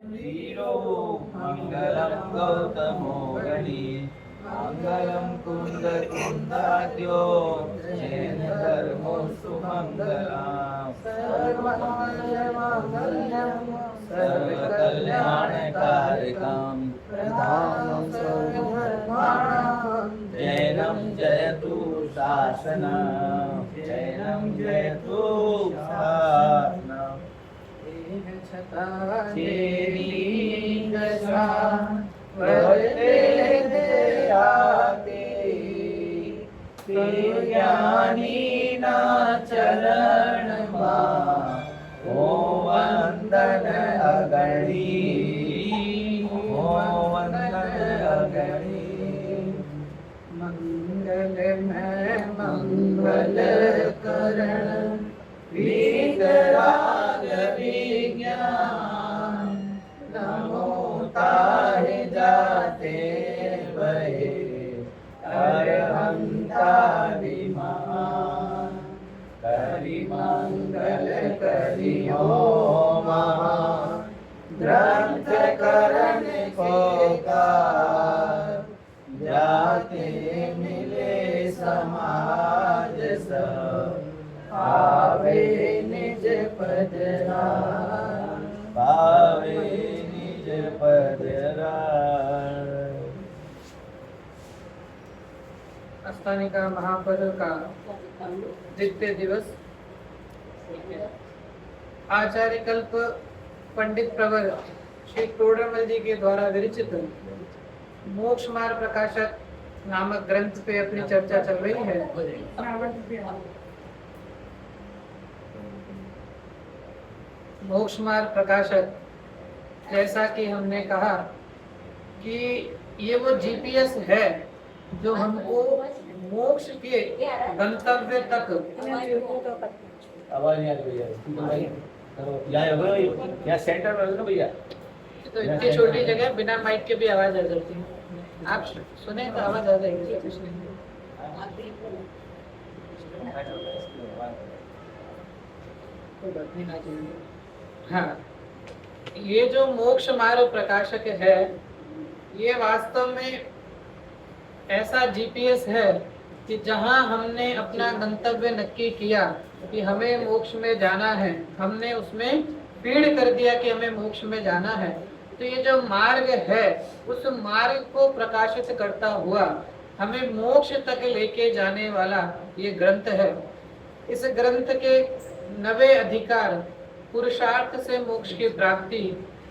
वीरो मंगलम गौतमो गणी मंगलम कुंदकुंदाद्यो जैन धर्मो सुमंगलम सर्वमंगलमांगल्यं सर्वकल्याणकारिकं प्रधानं सर्वधर्माणां जैनं जयतु शासनं जैनं जयतु शासनं ज्ञानी ना चरण ओ वंदन अगणी ओ वंदन अगणी मंगल में मंगल करण वीतराग विज्ञान नमो ताहि जाते भये अरहंता विमान करि मंगल करियो महा ग्रंथ करण को कार जाते मिले समाज सब पावे निज पदरा पावे निज पदरा। अष्टानिका महापर्व का द्वितीय दिवस आचार्य कल्प पंडित प्रवर श्री टोडरमल जी के द्वारा विरचित मोक्ष मार्ग प्रकाशक नामक ग्रंथ पे अपनी चर्चा चल रही है। मोक्ष मार्ग प्रकाशक, जैसा कि हमने कहा कि ये वो जीपीएस है जो हमको मोक्ष के गंतव्य तक आवाज नहीं आ रही भैया, यहाँ सेंटर में ना भैया, तो इतनी छोटी जगह बिना माइक के भी आवाज आ जाती है। आप सुने तो आवाज आ जाएगी। हाँ, ये जो मोक्ष मार्ग प्रकाशक है, ये वास्तव में ऐसा जीपीएस है कि जहाँ हमने अपना गंतव्य नक्की किया कि हमें मोक्ष में जाना है, हमने उसमें फीड कर दिया कि हमें मोक्ष में जाना है, तो ये जो मार्ग है उस मार्ग को प्रकाशित करता हुआ हमें मोक्ष तक लेके जाने वाला ये ग्रंथ है। इस ग्रंथ के 90 अधिकार पुरुषार्थ से मोक्ष की प्राप्ति,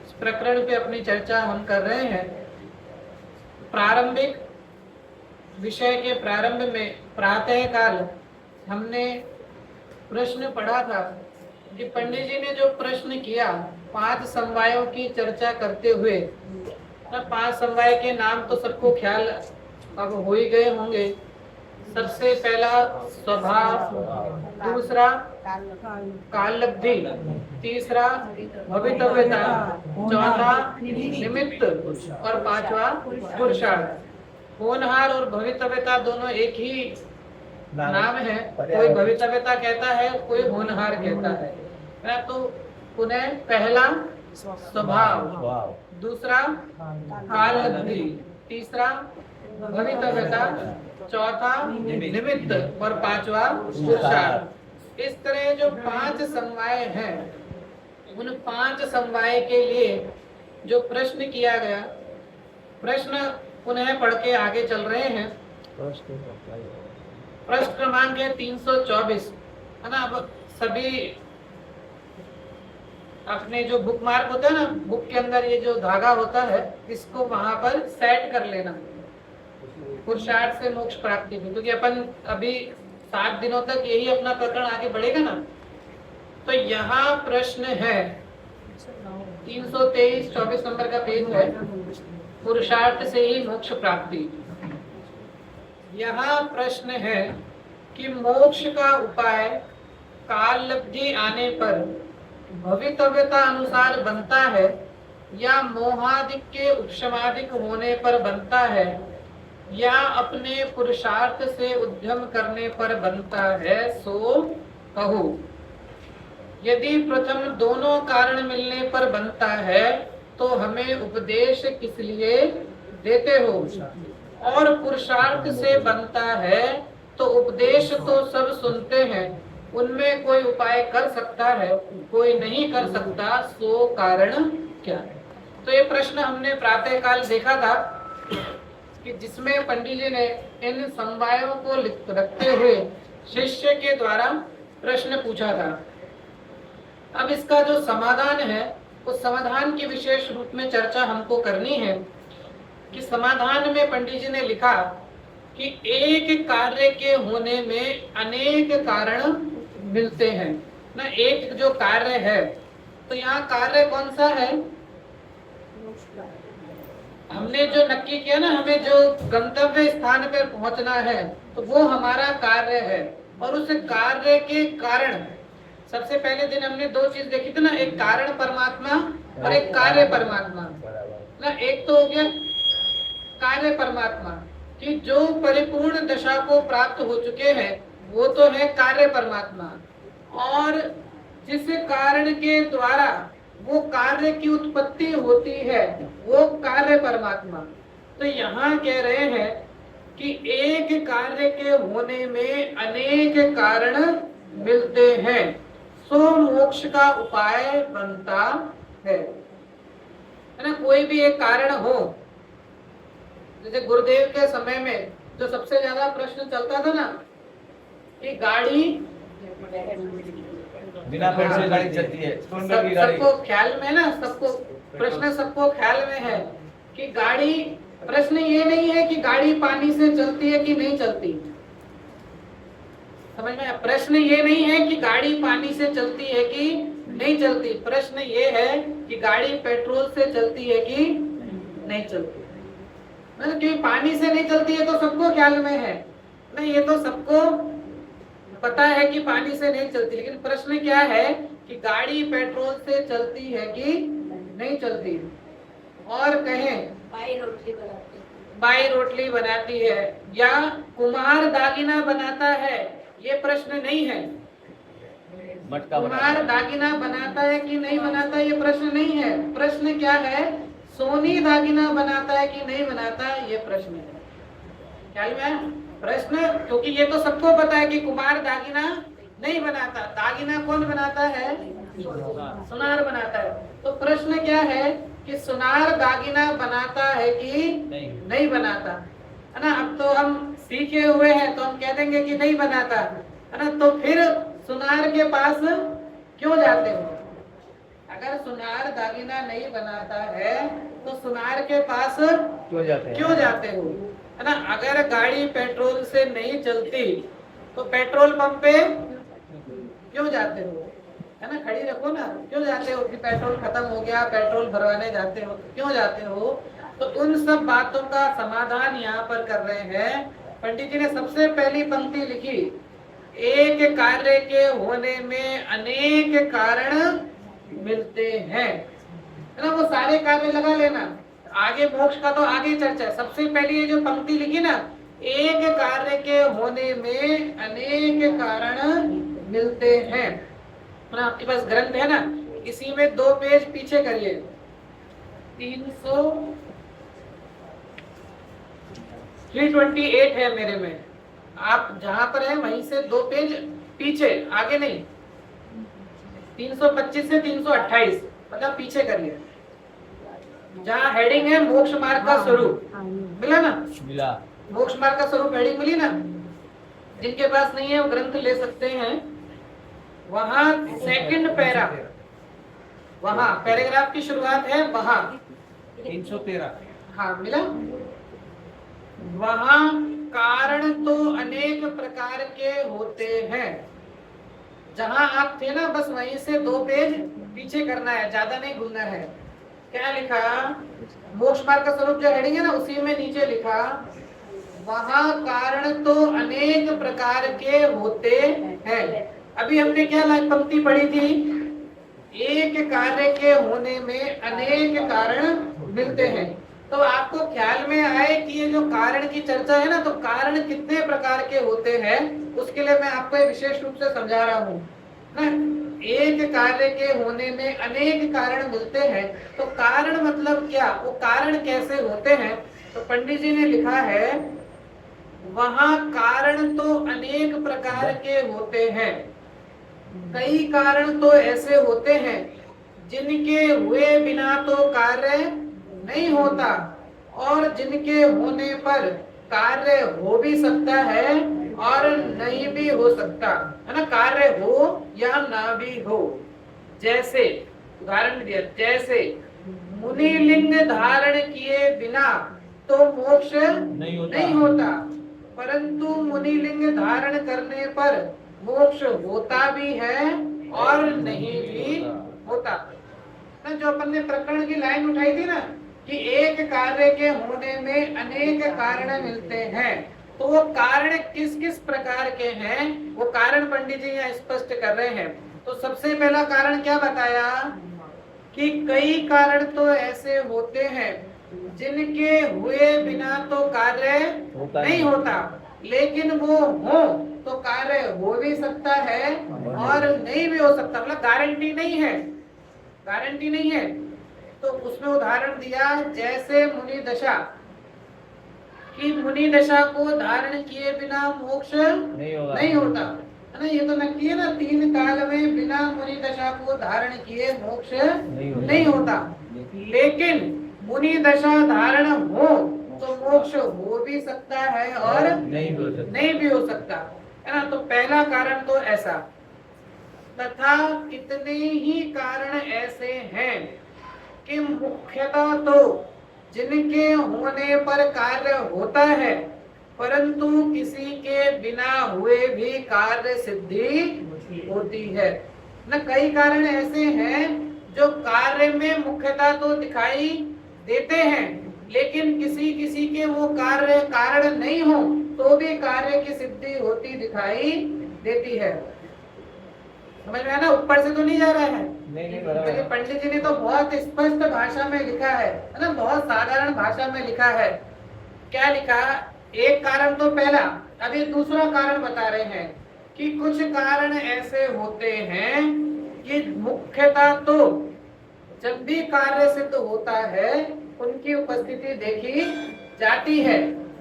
इस प्रकरण पे अपनी चर्चा हम कर रहे हैं। प्रारंभिक विषय के प्रारंभ में प्रातः काल हमने प्रश्न पढ़ा था कि पंडित जी ने जो प्रश्न किया 5 समवायों की चर्चा करते हुए, 5 समवाय के नाम तो सबको ख्याल अब हो ही गए होंगे। सबसे पहला स्वभाव, दूसरा काललब्धि, तीसरा भवितव्यता, चौथा निमित्त और 5वां पुरुषार्थ। होनहार और भवितव्यता दोनों एक ही नाम है, कोई भवितव्यता कहता है, कोई होनहार कहता है। तो पुनः पहला स्वभाव, दूसरा काललब्धि, तीसरा भवितव्यता, चौथा निमित्त और 5वां पुरुषार्थ। इस तरह जो 5 समवाय हैं, उन 5 समवाय के लिए जो प्रश्न किया गया, प्रश्न पुनः पढ़ के आगे चल रहे हैं। प्रश्न क्रमांक है 324, है ना। अब सभी अपने जो बुक मार्क होता है ना, बुक के अंदर ये जो धागा होता है, इसको वहां पर सेट कर लेना पुरुषार्थ से मोक्ष प्राप्ति में, क्योंकि अपन अभी 7 दिनों तक यही अपना प्रकरण आगे बढ़ेगा ना। तो यहाँ प्रश्न है 323, 24 नंबर का पेज है, पुरुषार्थ से ही मोक्ष प्राप्ति। यहाँ प्रश्न है कि मोक्ष का उपाय काल लब्धि आने पर भवितव्यता अनुसार बनता है या मोहादिक के उपशमादिक होने पर बनता है या अपने पुरुषार्थ से उद्यम करने पर बनता है, सो कहो। यदि प्रथम दोनों कारण मिलने पर बनता है तो हमें उपदेश किस लिए देते हो, और पुरुषार्थ से बनता है तो उपदेश तो सब सुनते हैं, उनमें कोई उपाय कर सकता है, कोई नहीं कर सकता, सो कारण क्या है। तो ये प्रश्न हमने प्रातःकाल देखा था कि जिसमें पंडित जी ने इन समवायों को रखते हुए शिष्य के द्वारा प्रश्न पूछा था। अब इसका जो समाधान है उस समाधान की विशेष रूप में चर्चा हमको करनी है कि समाधान में पंडित जी ने लिखा कि एक कार्य के होने में अनेक कारण मिलते हैं ना। एक जो कार्य है तो यहाँ कार्य कौन सा है, हमने जो नक्की किया ना, हमें जो गंतव्य स्थान पर पहुंचना है तो वो हमारा कार्य है। और उस कार्य के कारण सबसे पहले दिन हमने दो चीज देखी थी ना, एक कारण परमात्मा और एक कार्य परमात्मा ना। एक तो हो गया कार्य परमात्मा कि जो परिपूर्ण दशा को प्राप्त हो चुके हैं वो तो है कार्य परमात्मा, और जिस कारण के द्वारा वो कार्य की उत्पत्ति होती है वो कार्य परमात्मा। तो यहाँ कह रहे हैं कि एक कार्य के होने में अनेक कारण मिलते हैं, सो मोक्ष का उपाय बनता है ना। कोई भी एक कारण हो, जैसे गुरुदेव के समय में जो सबसे ज्यादा प्रश्न चलता था ना कि गाड़ी बिना पेट्रोल से गाड़ी चलती है, स्कूटर की गाड़ी। सबको ख्याल में ना, सबको प्रश्न सबको ख्याल में है कि गाड़ी, प्रश्न ये नहीं है कि गाड़ी पानी से चलती है कि नहीं चलती, समझ में। प्रश्न ये नहीं है कि गाड़ी पानी से चलती है कि नहीं चलती, प्रश्न ये है कि गाड़ी पेट्रोल से चलती है कि नहीं चलती। मतलब क्योंकि पानी से नहीं चलती है तो सबको ख्याल में है ना, ये तो सबको पता है कि पानी से नहीं चलती। लेकिन प्रश्न क्या है कि गाड़ी पेट्रोल से चलती है कि नहीं चलती। और कहें बाई रोटली बनाती है या कुम्हार दागिना बनाता है, ये प्रश्न नहीं है। कुम्हार दागिना बनाता है कि नहीं बनाता ये प्रश्न नहीं है। प्रश्न क्या है, सोनी दागिना बनाता है कि नहीं बनाता, ये प्रश्न है। ख्याल में प्रश्न, क्योंकि ये तो सबको पता है कि कुम्हार दागिना नहीं बनाता, दागिना कौन बनाता है, सुनार बनाता है। तो प्रश्न क्या है कि सुनार दागिना बनाता है कि नहीं बनाता, है ना। अब तो हम सीखे हुए हैं तो हम कह देंगे कि नहीं बनाता, है ना। तो फिर सुनार के पास क्यों जाते हो? अगर सुनार दागिना नहीं बनाता है तो सुनार के पास क्यों जाते हो, है ना। अगर गाड़ी पेट्रोल से नहीं चलती तो पेट्रोल पंप पे क्यों जाते हो, है ना। खड़ी रखो ना, क्यों जाते हो कि पेट्रोल खत्म हो गया, पेट्रोल भरवाने जाते हो, क्यों जाते हो। तो उन सब बातों का समाधान यहाँ पर कर रहे हैं। पंडित जी ने सबसे पहली पंक्ति लिखी, एक कार्य के होने में अनेक कारण मिलते हैं, है ना। वो सारे कार्य लगा लेना, आगे मोक्ष का तो आगे चर्चा है। सबसे पहले ये जो पंक्ति लिखी ना, एक कार्य के होने में अनेक कारण मिलते हैं, है ना। आपके पास ग्रंथ है ना, इसी में 2 पेज पीछे करिए, 328 है मेरे में, आप जहां पर है वहीं से 2 पेज पीछे, आगे नहीं। 325 से 328 मतलब पीछे करिए, जहाँ हेडिंग है मोक्ष मार्ग का स्वरूप, मिला ना, मिला। मोक्ष मार्ग का स्वरूप हेडिंग मिली ना। जिनके पास नहीं है वो ग्रंथ ले सकते हैं। वहाँ सेकंड पैरा, वहाँ पैराग्राफ की शुरुआत है, वहाँ 313, हाँ मिला। वहाँ कारण तो अनेक प्रकार के होते हैं, जहां आप थे ना बस वहीं से 2 पेज पीछे करना है, ज्यादा नहीं घूमना है। क्या लिखा, मोक्ष मार्ग का स्वरूप जो हेडिंग है ना, उसी में नीचे लिखा, वहां कारण तो अनेक प्रकार के होते हैं। अभी हमने क्या लाइन पंक्ति पढ़ी थी, एक कार्य के होने में अनेक कारण मिलते हैं। तो आपको ख्याल में आए कि ये जो कारण की चर्चा है ना, तो कारण कितने प्रकार के होते हैं उसके लिए मैं आपको विशेष रूप से समझा रहा हूँ ना। एक कार्य के होने में अनेक कारण मिलते हैं, तो कारण मतलब क्या, वो कारण कैसे होते हैं? तो पंडित जी ने लिखा है, वहां कारण तो अनेक प्रकार के होते हैं। कई कारण तो ऐसे होते हैं जिनके हुए बिना तो कार्य नहीं होता, और जिनके होने पर कार्य हो भी सकता है और नहीं भी हो सकता है ना, कार्य हो या ना भी हो। जैसे उदाहरण दिया, जैसे मुनिलिंग धारण किए बिना तो मोक्ष नहीं होता, परंतु मुनिलिंग धारण करने पर मोक्ष होता भी है और नहीं भी होता ना। जो अपन ने प्रकरण की लाइन उठाई थी ना, कि एक कार्य के होने में अनेक कारण मिलते हैं, तो वो कारण किस किस प्रकार के हैं, वो कारण पंडित जी यहाँ स्पष्ट कर रहे हैं। तो सबसे पहला कारण क्या बताया, कि कई कारण तो ऐसे होते हैं जिनके हुए बिना तो कार्य नहीं होता, लेकिन वो हो तो कार्य हो भी सकता है और नहीं भी हो सकता, मतलब गारंटी नहीं है, गारंटी नहीं है। तो उसमें उदाहरण दिया, जैसे मुनि दशा, कि मुनि दशा को धारण किए बिना मोक्ष नहीं होता है ना, ये तो नक्की है ना, 3 काल में बिना मुनि दशा को धारण किए मोक्ष नहीं होता। लेकिन मुनि दशा धारण हो तो मोक्ष हो भी सकता है और नहीं भी हो सकता है ना। तो पहला कारण तो ऐसा, तथा कितने ही कारण ऐसे हैं कि मुख्यतः तो जिनके होने पर कार्य होता है, परंतु किसी के बिना हुए भी कार्य सिद्धि होती है न। कई कारण ऐसे हैं जो कार्य में मुख्यतः तो दिखाई देते हैं, लेकिन किसी किसी के वो कार्य कारण नहीं हो तो भी कार्य की सिद्धि होती दिखाई देती है। समझ में आया ना, ऊपर से तो नहीं जा रहा है। नहीं, पंडित जी ने तो बहुत स्पष्ट भाषा में लिखा है ना, बहुत साधारण भाषा में लिखा है। क्या लिखा, एक कारण तो पहला, अभी दूसरा कारण बता रहे हैं कि कुछ कारण ऐसे होते हैं कि मुख्यतः तो जब भी कार्य सिद्ध होता है उनकी उपस्थिति देखी जाती है,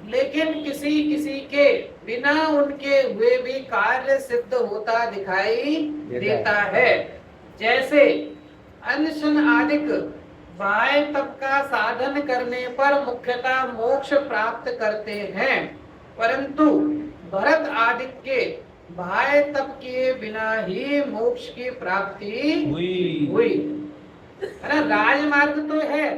लेकिन किसी किसी के बिना उनके हुए भी कार्य सिद्ध होता दिखाई देता है। जैसे अनशन आदिक बाह्य तप का साधन करने पर मुख्यतः मोक्ष प्राप्त करते हैं, परंतु भरत आदि के बाह्य तप किए बिना ही मोक्ष की प्राप्ति हुई है ना। राजमार्ग तो है,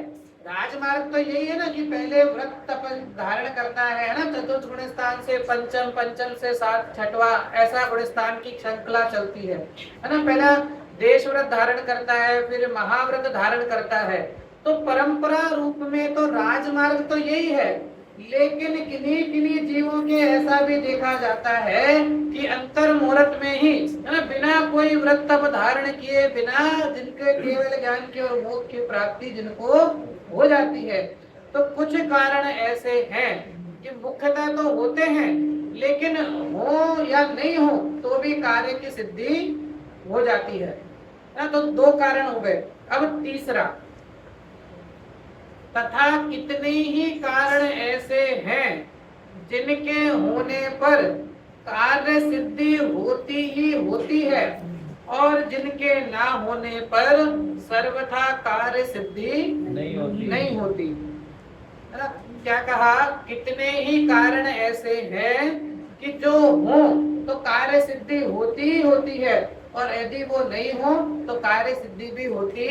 राजमार्ग तो यही है ना, कि पहले व्रत तप धारण करना है ना, चतुर्थ गुण स्थान से पंचम, पंचम से 7 छठवा, ऐसा गुण स्थान की श्रृंखला चलती है ना। पहला देश व्रत धारण करता है, फिर महाव्रत धारण करता है। तो परंपरा रूप में तो राजमार्ग तो यही है, लेकिन किन्हीं किन्हीं जीवों के ऐसा भी देखा जाता है कि अंतर मुहूर्त में ही बिना कोई व्रत तप धारण किए बिना जिनके केवल ज्ञान की और मोक्ष की प्राप्ति जिनको हो जाती है। तो कुछ कारण ऐसे हैं कि मुख्यतः तो होते हैं, लेकिन हो या नहीं हो तो भी कार्य की सिद्धि हो जाती है ना। तो 2 कारण हो गए। अब तीसरा, तथा कितने ही कारण ऐसे हैं जिनके होने पर कार्य सिद्धि होती ही होती है और जिनके ना होने पर सर्वथा कार्य सिद्धि नहीं होती है ना। क्या कहा, कितने ही कारण ऐसे हैं कि जो हो तो कार्य सिद्धि होती ही होती है, और यदि वो नहीं हो तो कार्य सिद्धि भी होती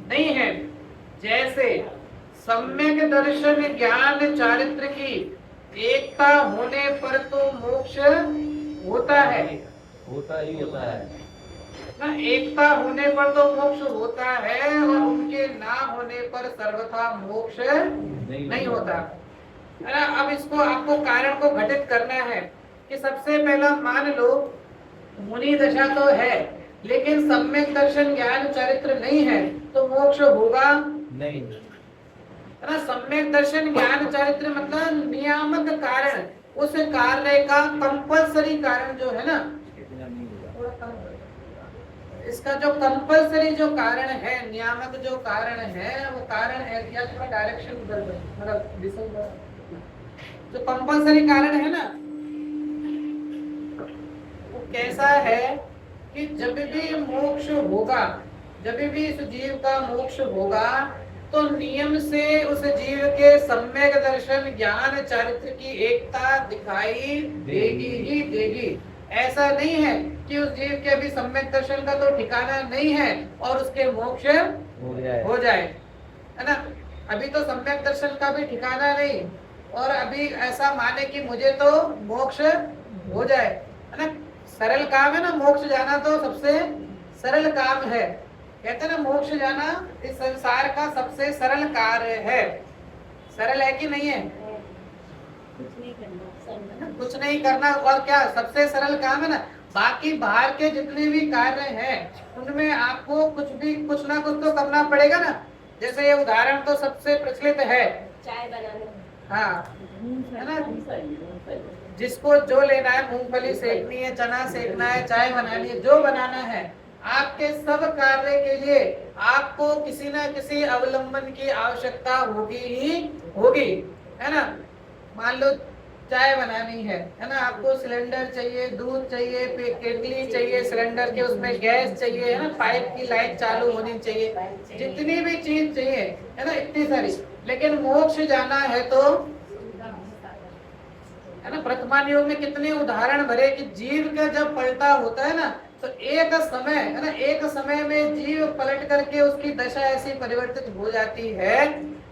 नहीं है। जैसे सम्यक दर्शन ज्ञान चारित्र की एकता होने पर तो मोक्ष होता है, होता ही होता है ना। एकता होने पर तो मोक्ष होता है और उनके ना होने पर सर्वथा मोक्ष नहीं होता है ना। अब इसको आपको कारण को घटित करना है कि सबसे पहला मान लो मुनि दशा तो है, लेकिन सम्यक दर्शन ज्ञान चरित्र नहीं है, तो मोक्ष होगा नहीं है ना। सम्यक दर्शन ज्ञान चरित्र मतलब नियामक कारण, उस कार्य का कंपलसरी कारण जो है ना, इसका जो कंपलसरी जो कारण है, नियामक जो कारण है, वो कारण है क्या, थोड़ा डायरेक्शन बदल रहे हैं, मतलब जो कंपलसरी कारण है ना, वो कैसा है कि जब भी मोक्ष होगा, जब भी इस जीव का मोक्ष होगा, तो नियम से उस जीव के सम्यक दर्शन ज्ञान चरित्र की एकता दिखाई देगी ही देगी। ऐसा नहीं है कि उस जीव के अभी सम्यक दर्शन का तो ठिकाना नहीं है और उसके मोक्ष हो जाए, है ना। अभी तो सम्यक दर्शन का भी ठिकाना नहीं, और अभी ऐसा माने कि मुझे तो मोक्ष हो जाए, है ना। सरल काम है ना मोक्ष जाना, तो सबसे सरल काम है। कहते हैं ना मोक्ष जाना इस संसार का सबसे सरल कार्य है। सरल है कि नहीं है? कुछ नहीं करना, और क्या सबसे सरल काम है ना। बाकी बाहर के जितने भी कार्य हैं उनमें आपको कुछ ना कुछ तो करना पड़ेगा ना। जैसे ये उदाहरण तो सबसे प्रचलित है, चाय बनाने, हाँ, है ना। जिसको जो लेना है, मूंगफली सेकनी है, चना सेकना है, चाय बनानी है, जो बनाना है, आपके सब कार्य के लिए आपको किसी न किसी अवलंबन की आवश्यकता होगी ही होगी, है ना। मान लो चाय बनानी है ना, आपको सिलेंडर चाहिए, दूध चाहिए, केतली चाहिए, सिलेंडर के उसमें गैस चाहिए, है ना, पाइप की लाइट चालू होनी चाहिए, जितनी भी चीज चाहिए, है ना, इतनी सारी। लेकिन मोक्ष जाना है तो, है ना, वर्तमान युग में कितने उदाहरण भरे कि जीव का जब पलटा होता है ना, तो एक समय, है ना, एक समय में जीव पलट करके उसकी दशा ऐसी परिवर्तित हो जाती है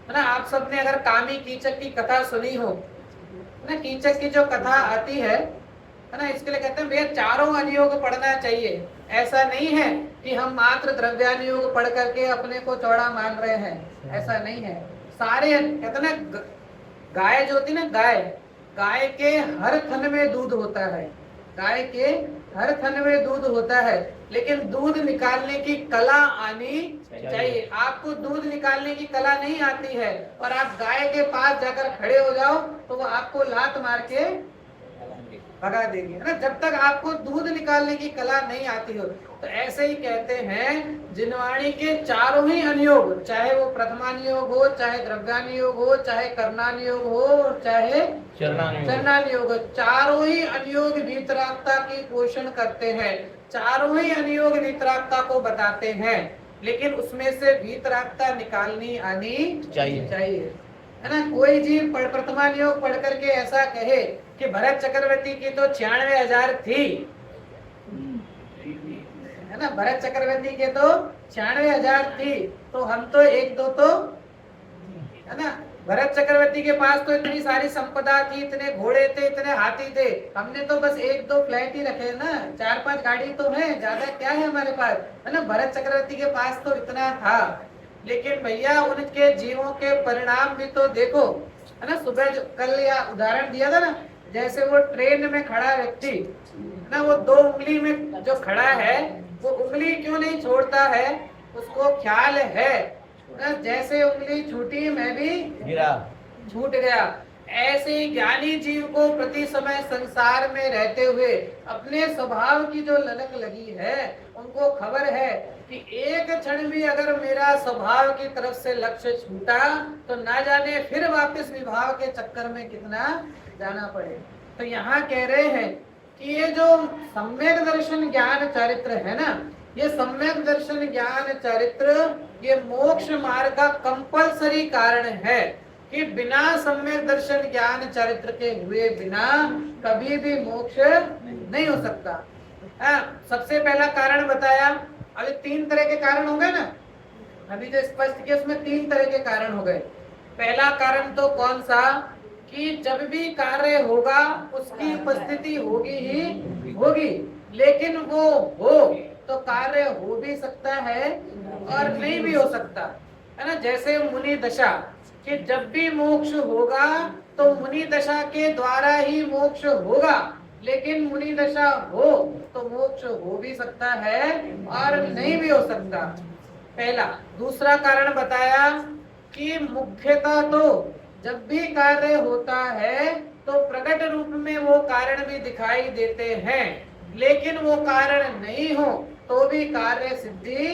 ना। आप सबने अगर कामी कीचक की कथा सुनी हो ना, कीचक की जो कथा आती है ना, इसके लिए कहते हैं भैया चारों अनुयोग पढ़ना चाहिए। ऐसा नहीं है कि हम मात्र द्रव्यानुयोग पढ़ करके अपने को चौड़ा मान रहे हैं, ऐसा नहीं है। सारे कहते ना, गाय जो होती ना, गाय के हर थन में दूध होता है, गाय के हर थन में दूध होता है, लेकिन दूध निकालने की कला आनी चाहिए। आपको दूध निकालने की कला नहीं आती है और आप गाय के पास जाकर खड़े हो जाओ तो वो आपको लात मार के भगा देगी, है ना, जब तक आपको दूध निकालने की कला नहीं आती हो। तो ऐसे ही कहते हैं जिनवाणी के चारों ही अनुयोग, चाहे वो प्रथमानुयोग हो, चाहे द्रव्यानुयोग हो, चाहे कर्णानुयोग हो, चाहे चरणानुयोग हो, चारों ही अनुयोग वीतरागता की पोषण करते हैं, चारों ही अनुयोग वीतरागता को बताते हैं, लेकिन उसमें से वीतरागता निकालनी आनी चाहिए, है ना। कोई जीव प्रथमान योग पढ़ करके ऐसा कहे कि भरत चक्रवर्ती की तो 96,000 थी, है ना, भरत चक्रवर्ती के तो 96,000 थी, तो हम तो एक दो तो, है ना, भरत चक्रवर्ती के पास तो इतनी सारी संपदा थी, इतने घोड़े थे, इतने हाथी थे, हमने तो बस एक दो फ्लैट ही रखे ना, 4-5 गाड़ी तो है, ज्यादा क्या है हमारे पास, है ना। भरत चक्रवर्ती के पास तो इतना था, लेकिन भैया उनके जीवों के परिणाम भी तो देखो, है ना। सुबह कल या उदाहरण दिया था ना, जैसे वो ट्रेन में खड़ा व्यक्ति ना, वो 2 उंगली में जो खड़ा है वो उंगली क्यों नहीं छोड़ता है, उसको ख्याल है ना, जैसे उंगली छूटी मैं भी छूट गया। ऐसे ज्ञानी जीव को प्रति समय संसार में रहते हुए अपने स्वभाव की जो ललक लगी है, उनको खबर है कि एक क्षण भी अगर मेरा स्वभाव की तरफ से लक्ष्य छूटा तो ना जाने फिर वापस विभाव के चक्कर में कितना जाना पड़े। तो यहाँ कह रहे हैं कि ये जो सम्यक दर्शन ज्ञान चरित्र है ना, ये सम्यक दर्शन ज्ञान चरित्र ये मोक्ष मार्ग का कंपलसरी कारण है कि बिना सम्यक दर्शन ज्ञान चरित्र के हुए बिना कभी भी मोक्ष नहीं हो सकता। सबसे पहला कारण बताया, अभी 3 तरह के कारण हो गए ना, अभी जो स्पष्ट किया उसमें 3 तरह के कारण हो गए। पहला कारण तो कौन सा कि जब भी कार्य होगा उसकी उपस्थिति होगी ही होगी, लेकिन वो हो तो कार्य हो भी सकता है और नहीं भी हो सकता, है ना। जैसे मुनि दशा कि जब भी मोक्ष होगा तो मुनि दशा के द्वारा ही मोक्ष होगा, लेकिन मुनि दशा हो तो मोक्ष हो भी सकता है और नहीं भी हो सकता, पहला। दूसरा कारण बताया कि मुख्यतः तो जब भी कार्य होता है तो प्रकट रूप में वो कारण भी दिखाई देते हैं, लेकिन वो कारण नहीं हो तो भी कार्य सिद्धि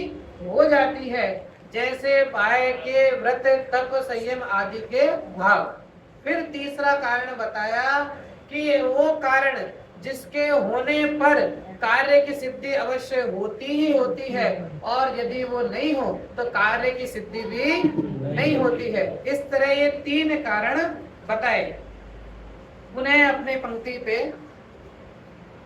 हो जाती है, जैसे बाह्य के व्रत तप संयम आदि के भाव। फिर तीसरा कारण बताया कि वो कारण जिसके होने पर कार्य की सिद्धि अवश्य होती ही होती है, और यदि वो नहीं हो तो कार्य की सिद्धि भी नहीं होती है। इस तरह ये तीन कारण बताए। पुनः अपने पंक्ति पे,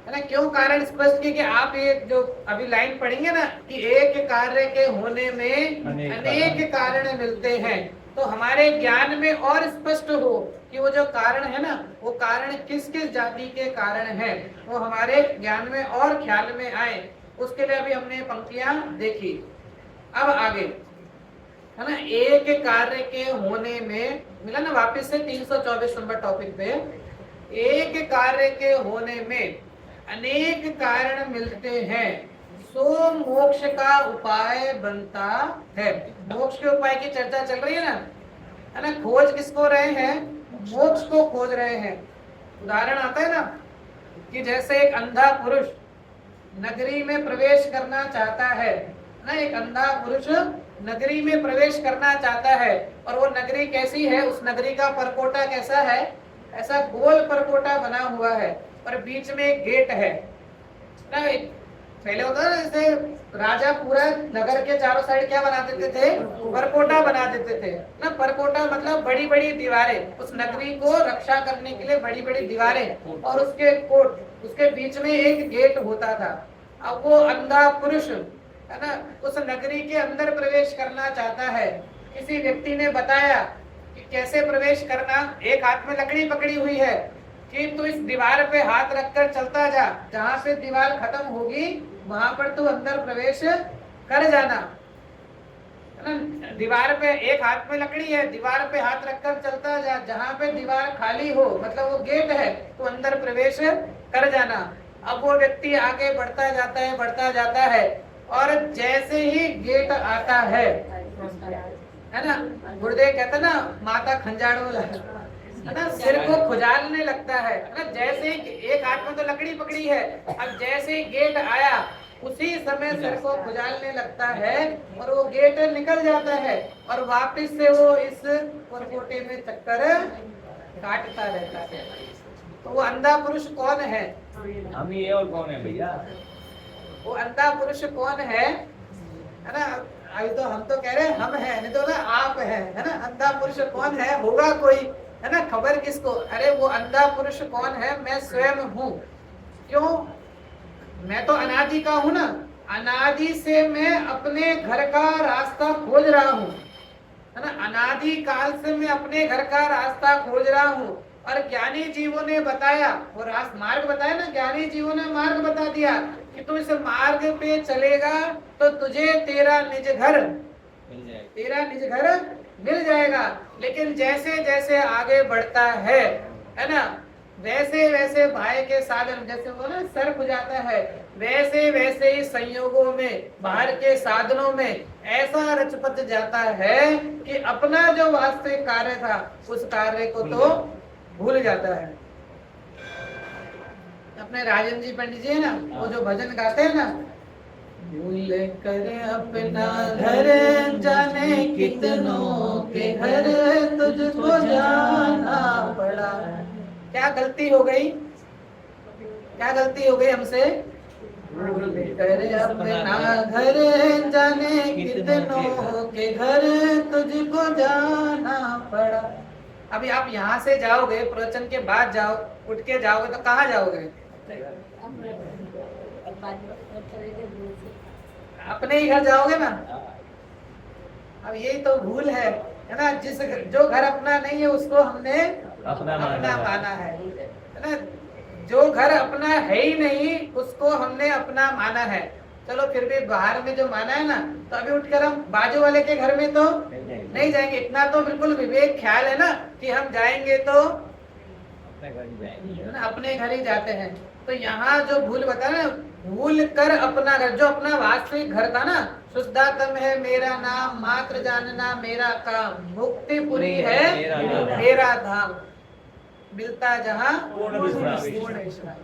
है ना, क्यों कारण स्पष्ट किए कि आप ये जो अभी लाइन पढ़ेंगे ना कि एक कार्य के होने में अनेक कारण मिलते हैं, तो हमारे ज्ञान में और स्पष्ट हो कि वो जो कारण है ना, वो कारण किस किस जाति के कारण है, वो हमारे ज्ञान में और ख्याल में आए, उसके लिए अभी हमने पंक्तियां देखी। अब आगे, है ना, एक कार्य के होने में मिला ना, वापस से 324 नंबर टॉपिक पे, एक कार्य के होने में अनेक कारण मिलते हैं, सो मोक्ष का उपाय बनता है। मोक्ष के उपाय की चर्चा चल रही है ना, खोज किसको रहे हैं? मोक्ष को खोज रहे हैं। उदाहरण आता है ना कि जैसे एक अंधा पुरुष नगरी में प्रवेश करना चाहता है ना, एक अंधा पुरुष नगरी में प्रवेश करना चाहता है, और वो नगरी कैसी है, उस नगरी का परकोटा कैसा है? ऐसा गोल परकोटा बना हुआ है, और बीच में एक गेट है ना। पहले होता है ना, जैसे राजा पूरा नगर के चारों साइड क्या बना देते थे? परकोटा बना देते थे ना। परकोटा मतलब बड़ी बड़ी दीवारें, उस नगरी को रक्षा करने के लिए बड़ी बड़ी दीवारें, और उसके कोट, उसके बीच में एक गेट होता था। अब वो अंधा पुरुष, है ना, उस नगरी के अंदर प्रवेश करना चाहता है। किसी व्यक्ति ने बताया कि कैसे प्रवेश करना। एक हाथ में लकड़ी पकड़ी हुई है कि तू इस दीवार पे हाथ रखकर चलता जा, जहां पे दीवार खत्म होगी वहां पर तू अंदर प्रवेश कर जाना, है ना। दीवार पे एक हाथ में लकड़ी है, दीवार पे हाथ रखकर चलता जा, जहां पे दीवार खाली हो, मतलब वो गेट है, तो अंदर प्रवेश कर जाना। अब वो व्यक्ति आगे बढ़ता जाता है, और जैसे ही गेट आता है ना, गुरुदेव कहते ना, माता खंजाड़ो, है ना, सिर को खुजालने लगता है ना। जैसे ही एक हाथ में तो लकड़ी पकड़ी है, अब जैसे ही गेट आया उसी समय सिर को खुजालने लगता है, और वो गेट निकल जाता है, और वापस से वो इस परकोटे में चक्कर काटता रहता है। तो वो अंधा पुरुष कौन है? हम ही है, और कौन है भैया? वो अंधा पुरुष कौन है ना। अभी तो हम तो कह रहे हैं हम हैं, नहीं तो ना आप हैं, है ना। अंधा पुरुष कौन है? होगा कोई, है ना, खबर किसको? अरे वो अंधा पुरुष कौन है? मैं स्वयं हूँ। क्यों? मैं तो अनादि का हूँ ना। अनादि से मैं अपने घर का रास्ता खोज रहा हूँ, है ना। अनादि काल से मैं अपने घर का रास्ता खोज रहा हूँ, और ज्ञानी जीवों ने बताया, वो मार्ग बताया ना, ज्ञानी जीवों ने मार्ग बता दिया कि तू इस मार्ग पे चलेगा तो तुझे तेरा निज घर मिल जाएगा। लेकिन जैसे जैसे आगे बढ़ता है ना, वैसे वैसे भाई के साधन, जैसे वो ना सर खुजाता है, वैसे वैसे ही संयोगों में, बाहर के साधनों में ऐसा रचपच जाता है कि अपना जो वास्तविक कार्य था उस कार्य को तो भूल जाता है। अपने राजन जी पंडित जी है ना, वो जो भजन गाते हैं ना, भूल कर अपना घर जाने कितनों के घर तुझको जाना पड़ा। क्या गलती हो गई? क्या गलती हो गई हमसे? भूल कर अपना घर जाने कितनों के घर तुझको जाना पड़ा। अभी आप यहाँ से जाओगे, प्रवचन के बाद जाओ, उठ के जाओगे तो कहाँ जाओगे? अपने ही घर जाओगे ना। अब यही तो भूल है ना। जो घर अपना नहीं है उसको हमने अपना माना है ना। जो घर अपना है ही नहीं उसको हमने अपना माना है। चलो फिर भी बाहर में जो माना है ना, तो अभी उठकर हम बाजू वाले के घर में तो नहीं जाएंगे। इतना तो बिल्कुल विवेक ख्याल है ना कि हम जाएंगे तो अपने घर ही जाते हैं। तो यहाँ जो भूल बता ना, भूल कर अपना घर, जो अपना वास्तविक घर था ना, शुद्धात्म है मेरा नाम, मात्र जानना मेरा काम, मुक्तिपुरी है मेरा धाम, मिलता जहाँ पूर्ण विश्राम।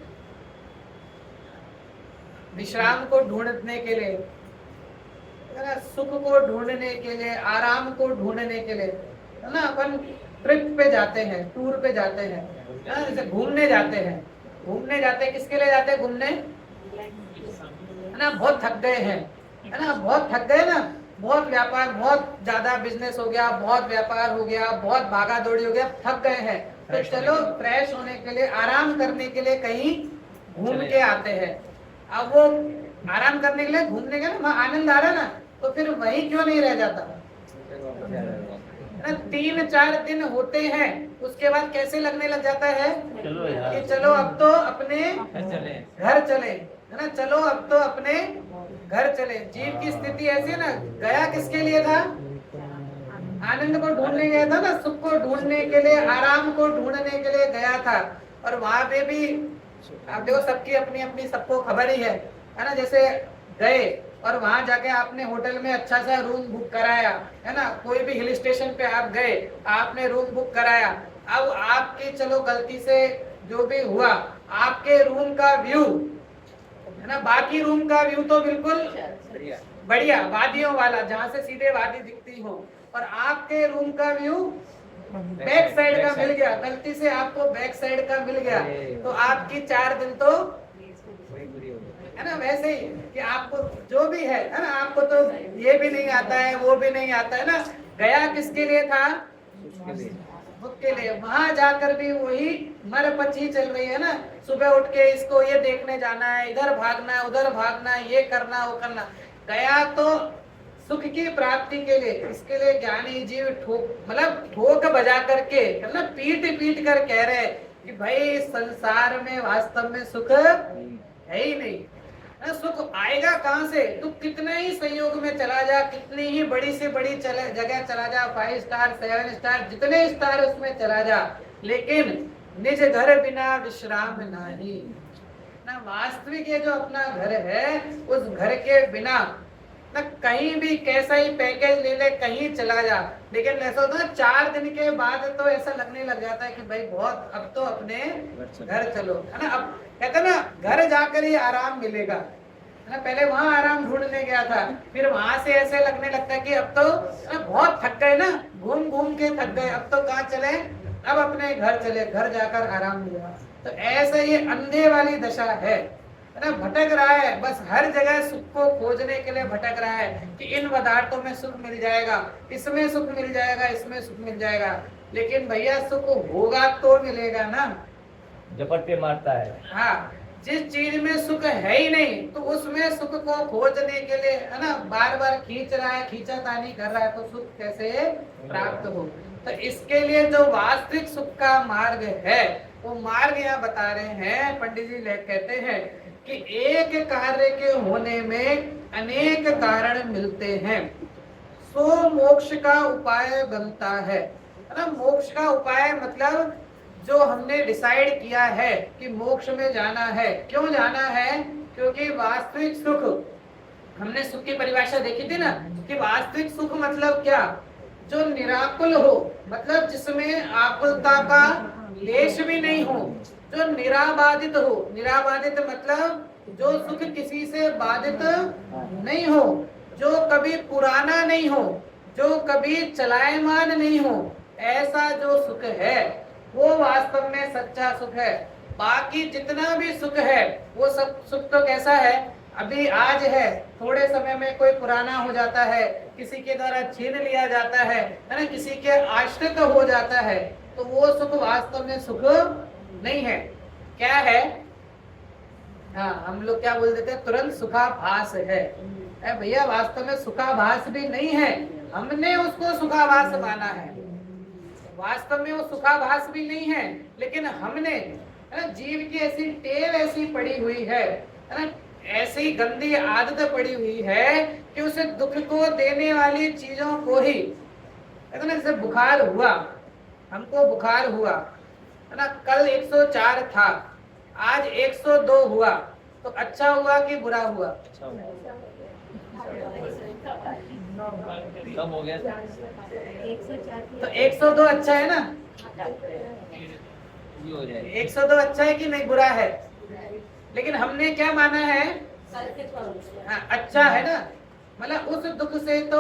विश्राम को ढूंढने के लिए, है ना, सुख को ढूंढने के लिए, आराम को ढूंढने के लिए, है ना, अपन ट्रिप पे जाते हैं, टूर पे जाते हैं, है ना, जैसे घूमने जाते हैं। घूमने जाते हैं, किसके लिए जाते हैं घूमने? है ना, बहुत थक गए हैं, है ना, बहुत थक गए ना, बहुत व्यापार, बहुत ज्यादा बिजनेस हो गया, बहुत व्यापार हो गया, बहुत भागा दौड़ी हो गया, थक गए हैं, तो चलो फ्रेश होने के लिए, आराम करने के लिए कहीं घूम के आते हैं। अब वो आराम करने के लिए घूमने के ना, वहाँ आनंद आ रहा है ना, तो फिर वहीं क्यों नहीं रह जाता? ना 3-4 दिन होते हैं, उसके बाद कैसे लगने लग जाता है कि चलो अब तो अपने घर चले, है ना, चलो अब तो अपने घर चले। जीव की स्थिति ऐसी है ना, गया किसके लिए था? आनंद को ढूंढने गया था ना, सुख को ढूंढने के लिए, आराम को ढूंढने के लिए गया था। और वहां पे भी आप देखो, सबकी अपनी अपनी, सबको खबर ही है ना, जैसे गए और वहां जाके आपने होटल में अच्छा सा रूम बुक कराया, है ना, कोई भी हिल स्टेशन पे आप गए, आपने रूम बुक कराया, अब आपकी चलो गलती से जो भी हुआ, आपके रूम का व्यू, है ना, बाकी रूम का व्यू तो बिल्कुल बढ़िया वादियों वाला, जहाँ से सीधे वादी दिखती हो, और आपके रूम का व्यू बैक साइड का मिल गया, गलती से आपको बैक साइड का मिल गया, तो आपकी 4 दिन तो, है ना, वैसे ही कि आपको जो भी है ना, आपको तो ये भी नहीं आता है, वो भी नहीं आता है ना, गया किसके लिए था? सुख के लिए। वहां जाकर भी वही मरपची चल रही है ना, सुबह उठ के इसको ये देखने जाना है, इधर भागना है, उधर भागना है, ये करना, वो करना। गया तो सुख की प्राप्ति के लिए, इसके लिए ज्ञानी जीव ठोक बजा करके, है ना, पीट पीट कर कह रहे कि भाई संसार में वास्तव में सुख है ही नहीं, सुख आएगा कहाँ से? तू कितने ही संयोग में चला जा, कितनी ही बड़ी से बड़ी जगह चला जा, 5 स्टार 7 स्टार जितने स्टार उसमें चला जा, लेकिन निज घर बिना विश्राम नहीं ना। वास्तविक ये जो अपना घर है, उस घर के बिना ना कहीं भी कैसा ही पैकेज ले ले, कहीं चला जा, लेकिन ऐसा होता है 4 दिन के बाद तो ऐसा लगने लग जाता है कि भाई बहुत, अब तो अपने घर चलो, है ना। अब कहते हैं ना, घर जाकर ही आराम मिलेगा, है ना। पहले वहां आराम ढूंढने गया था, फिर वहां से ऐसे लगने लगता है कि अब तो बहुत थक गए ना, घूम घूम के थक गए, अब तो कहाँ चले? अब अपने घर चले, घर जाकर आराम मिलेगा। तो ऐसे ये अंधे वाली दशा है ना, भटक रहा है, बस हर जगह सुख को खोजने के लिए भटक रहा है कि इन पदार्थों में सुख मिल जाएगा, इसमें सुख मिल जाएगा, इसमें सुख मिल जाएगा, लेकिन भैया सुख होगा तो मिलेगा ना, झपट्टे मारता है। हाँ, जिस चीज में सुख है ही नहीं, तो उसमें सुख को खोजने के लिए, है ना, बार बार खींच रहा है, खींचातानी कर रहा है, तो सुख कैसे प्राप्त हो? तो इसके लिए जो वास्तविक सुख का मार्ग है, वो मार्ग यहाँ बता रहे हैं पंडित जी। कहते हैं कि एक कार्य के होने में अनेक कारण मिलते हैं, सो मोक्ष का उपाय बनता है ना। मोक्ष का उपाय मतलब जो हमने डिसाइड किया है कि मोक्ष में जाना है। क्यों जाना है? क्योंकि वास्तविक सुख, हमने सुख की परिभाषा देखी थी ना, कि वास्तविक सुख मतलब क्या? जो निराकुल हो, मतलब जिसमें आकुलता का लेश भी नहीं हो, जो निराबाधित हो। निराबाधित मतलब जो सुख किसी से बाधित नहीं हो, जो कभी पुराना नहीं हो, जो कभी चलायमान नहीं हो, ऐसा जो सुख है वो वास्तव में सच्चा सुख है। बाकी जितना भी सुख है वो सब सुख तो कैसा है? अभी आज है, थोड़े समय में कोई पुराना हो जाता है, किसी के द्वारा छीन लिया जाता है ना, किसी के आश्रित हो जाता है, तो वो सुख वास्तव में सुख नहीं है। क्या है? हाँ, हम लोग क्या बोल देते हैं, तुरंत सुखाभास है। भैया वास्तव में सुखाभास भी नहीं है, हमने उसको सुखाभास माना है। वास्तव में वो सुखाभास भी नहीं है, लेकिन हमने, है ना, जीव की ऐसी टेव ऐसी पड़ी हुई है ना, ऐसी गंदी आदत पड़ी हुई है कि उसे दुख को देने वाली चीजों को ही, है ना, जैसे बुखार हुआ, हमको बुखार हुआ, है ना, कल 104 था, आज 102 हुआ, तो अच्छा हुआ कि बुरा हुआ? कम हो गया तो 102 अच्छा है ना? ये हो जाए 102 अच्छा है कि नहीं बुरा है? लेकिन हमने क्या माना है? हाँ, अच्छा है ना, मतलब उस दुख से तो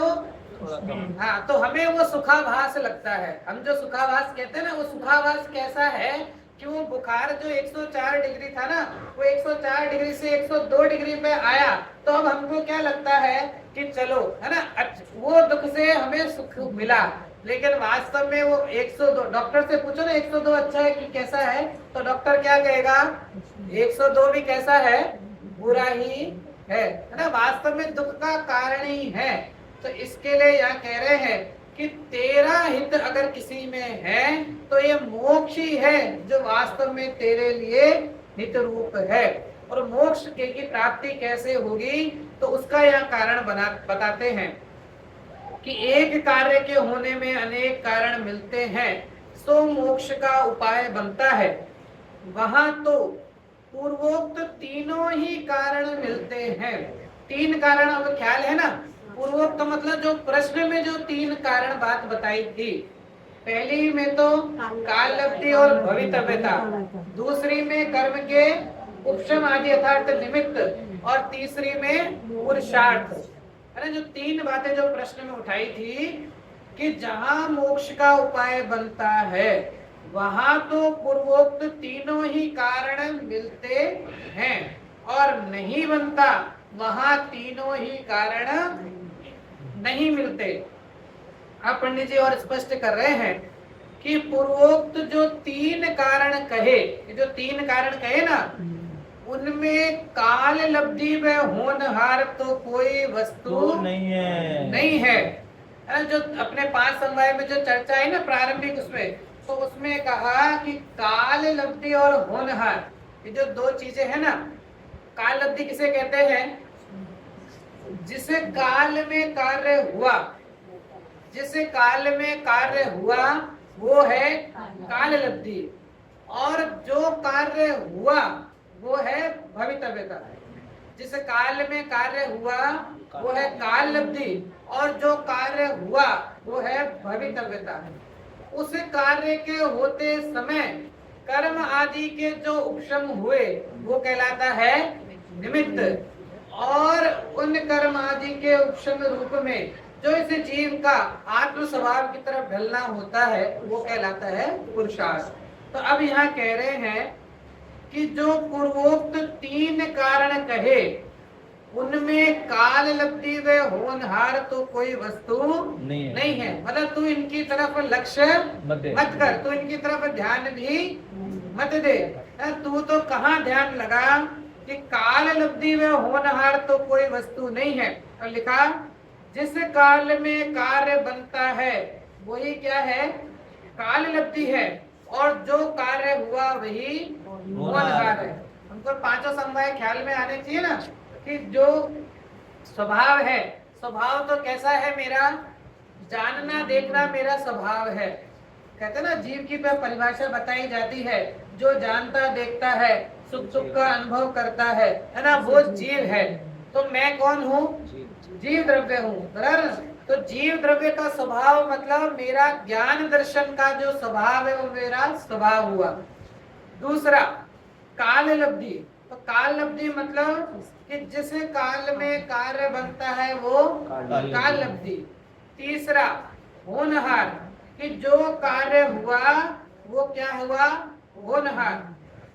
हाँ, तो हमें वो सुखाभास लगता है। हम जो सुखाभास कहते हैं ना, वो सुखाभास कैसा है कि वो बुखार जो 104 डिग्री था ना, वो 104 डिग्री से 102 डिग्री पे आया, तो अब हमको क्या लगता है कि चलो, है ना, वो दुख से हमें सुख मिला। लेकिन वास्तव में वो 102, डॉक्टर से पूछो ना 102 अच्छा है कि कैसा है, तो डॉक्टर क्या कहेगा, 102 भी कैसा है, बुरा ही है ना, वास्तव में दुख का कारण ही है। तो इसके लिए यहाँ कह रहे हैं कि तेरा हित अगर किसी में है तो ये मोक्ष ही है जो वास्तव में तेरे लिए हित रूप है। और मोक्ष की प्राप्ति कैसे होगी, तो उसका यह कारण बताते हैं कि एक कार्य के होने में अनेक कारण मिलते हैं, सो मोक्ष का उपाय बनता है। वहां तो पूर्वोक्त तीनों ही कारण मिलते हैं। तीन कारण अब ख्याल है ना, पूर्वोक्त मतलब जो प्रश्न में जो तीन कारण बात बताई थी, पहली में तो काल लब्धि और भवितव्यता, दूसरी में कर्म के उपशम आदि यथार्थ निमित्त, और तीसरी में पुरुषार्थ, है ना। जो तीन बातें जो प्रश्न में उठाई थी कि जहां मोक्ष का उपाय बनता है वहां तो पूर्वोक्त तीनों ही कारण मिलते हैं, और नहीं बनता वहां तीनों ही कारण नहीं मिलते। अब पंडित जी और स्पष्ट कर रहे हैं कि पूर्वोक्त जो तीन कारण कहे, जो तीन कारण कहे ना, उनमें काल लब्धि व होनहार तो कोई वस्तु नहीं है। जो अपने 5 समवाय में जो चर्चा है ना प्रारंभिक, उसमें तो उसमें कहा कि काल लब्धि और होनहार, ये जो दो चीजें है ना, काल लब्धि किसे कहते हैं, जिसे काल में कार्य हुआ, जिसे काल में कार्य हुआ वो है काल लब्धि, और जो कार्य हुआ वो है भवितव्यता। जिस काल में कार्य हुआ वो है काल लब्धि, और जो कार्य हुआ वो है भवितव्यता। उस कार्य के होते समय कर्म आदि के जो उपशम हुए वो कहलाता है निमित्त, और उन कर्म आदि के उपशम रूप में जो इस जीव का आत्म स्वभाव की तरफ ढलना होता है वो कहलाता है पुरुषार्थ। तो अब यहाँ कह रहे हैं कि जो पूर्वोक्त तीन कारण कहे उनमें काल लब्धि व होनहार तो कोई वस्तु नहीं है। मतलब तू इनकी तरफ लक्ष्य मत कर, तू इनकी तरफ ध्यान भी मत दे। तू तो कहाँ ध्यान लगा कि काल लब्धि व होनहार तो कोई वस्तु नहीं है। और लिखा जिस काल में कार्य बनता है वही क्या है, काल लब्धि है, और जो कार्य हुआ वही होनहार है। हमको पांचों समवाय ख्याल में आने चाहिए ना, कि जो स्वभाव है, स्वभाव तो कैसा है मेरा, जानना देखना मेरा स्वभाव है। कहते ना जीव की परिभाषा बताई जाती है, जो जानता देखता है सुख दुख का अनुभव करता है ना, वो जीव है। तो मैं कौन हूँ, जीव द्रव्य हूँ, बराबर। तो जीव द्रव्य का स्वभाव मतलब मेरा ज्ञान दर्शन का जो स्वभाव है वो मेरा स्वभाव हुआ। दूसरा काल लब्धि, तो काल लब्धि मतलब कि जिस काल में कार्य बनता है वो काल लब्धि। तीसरा होनहार, कि जो कार्य हुआ वो क्या हुआ, होनहार।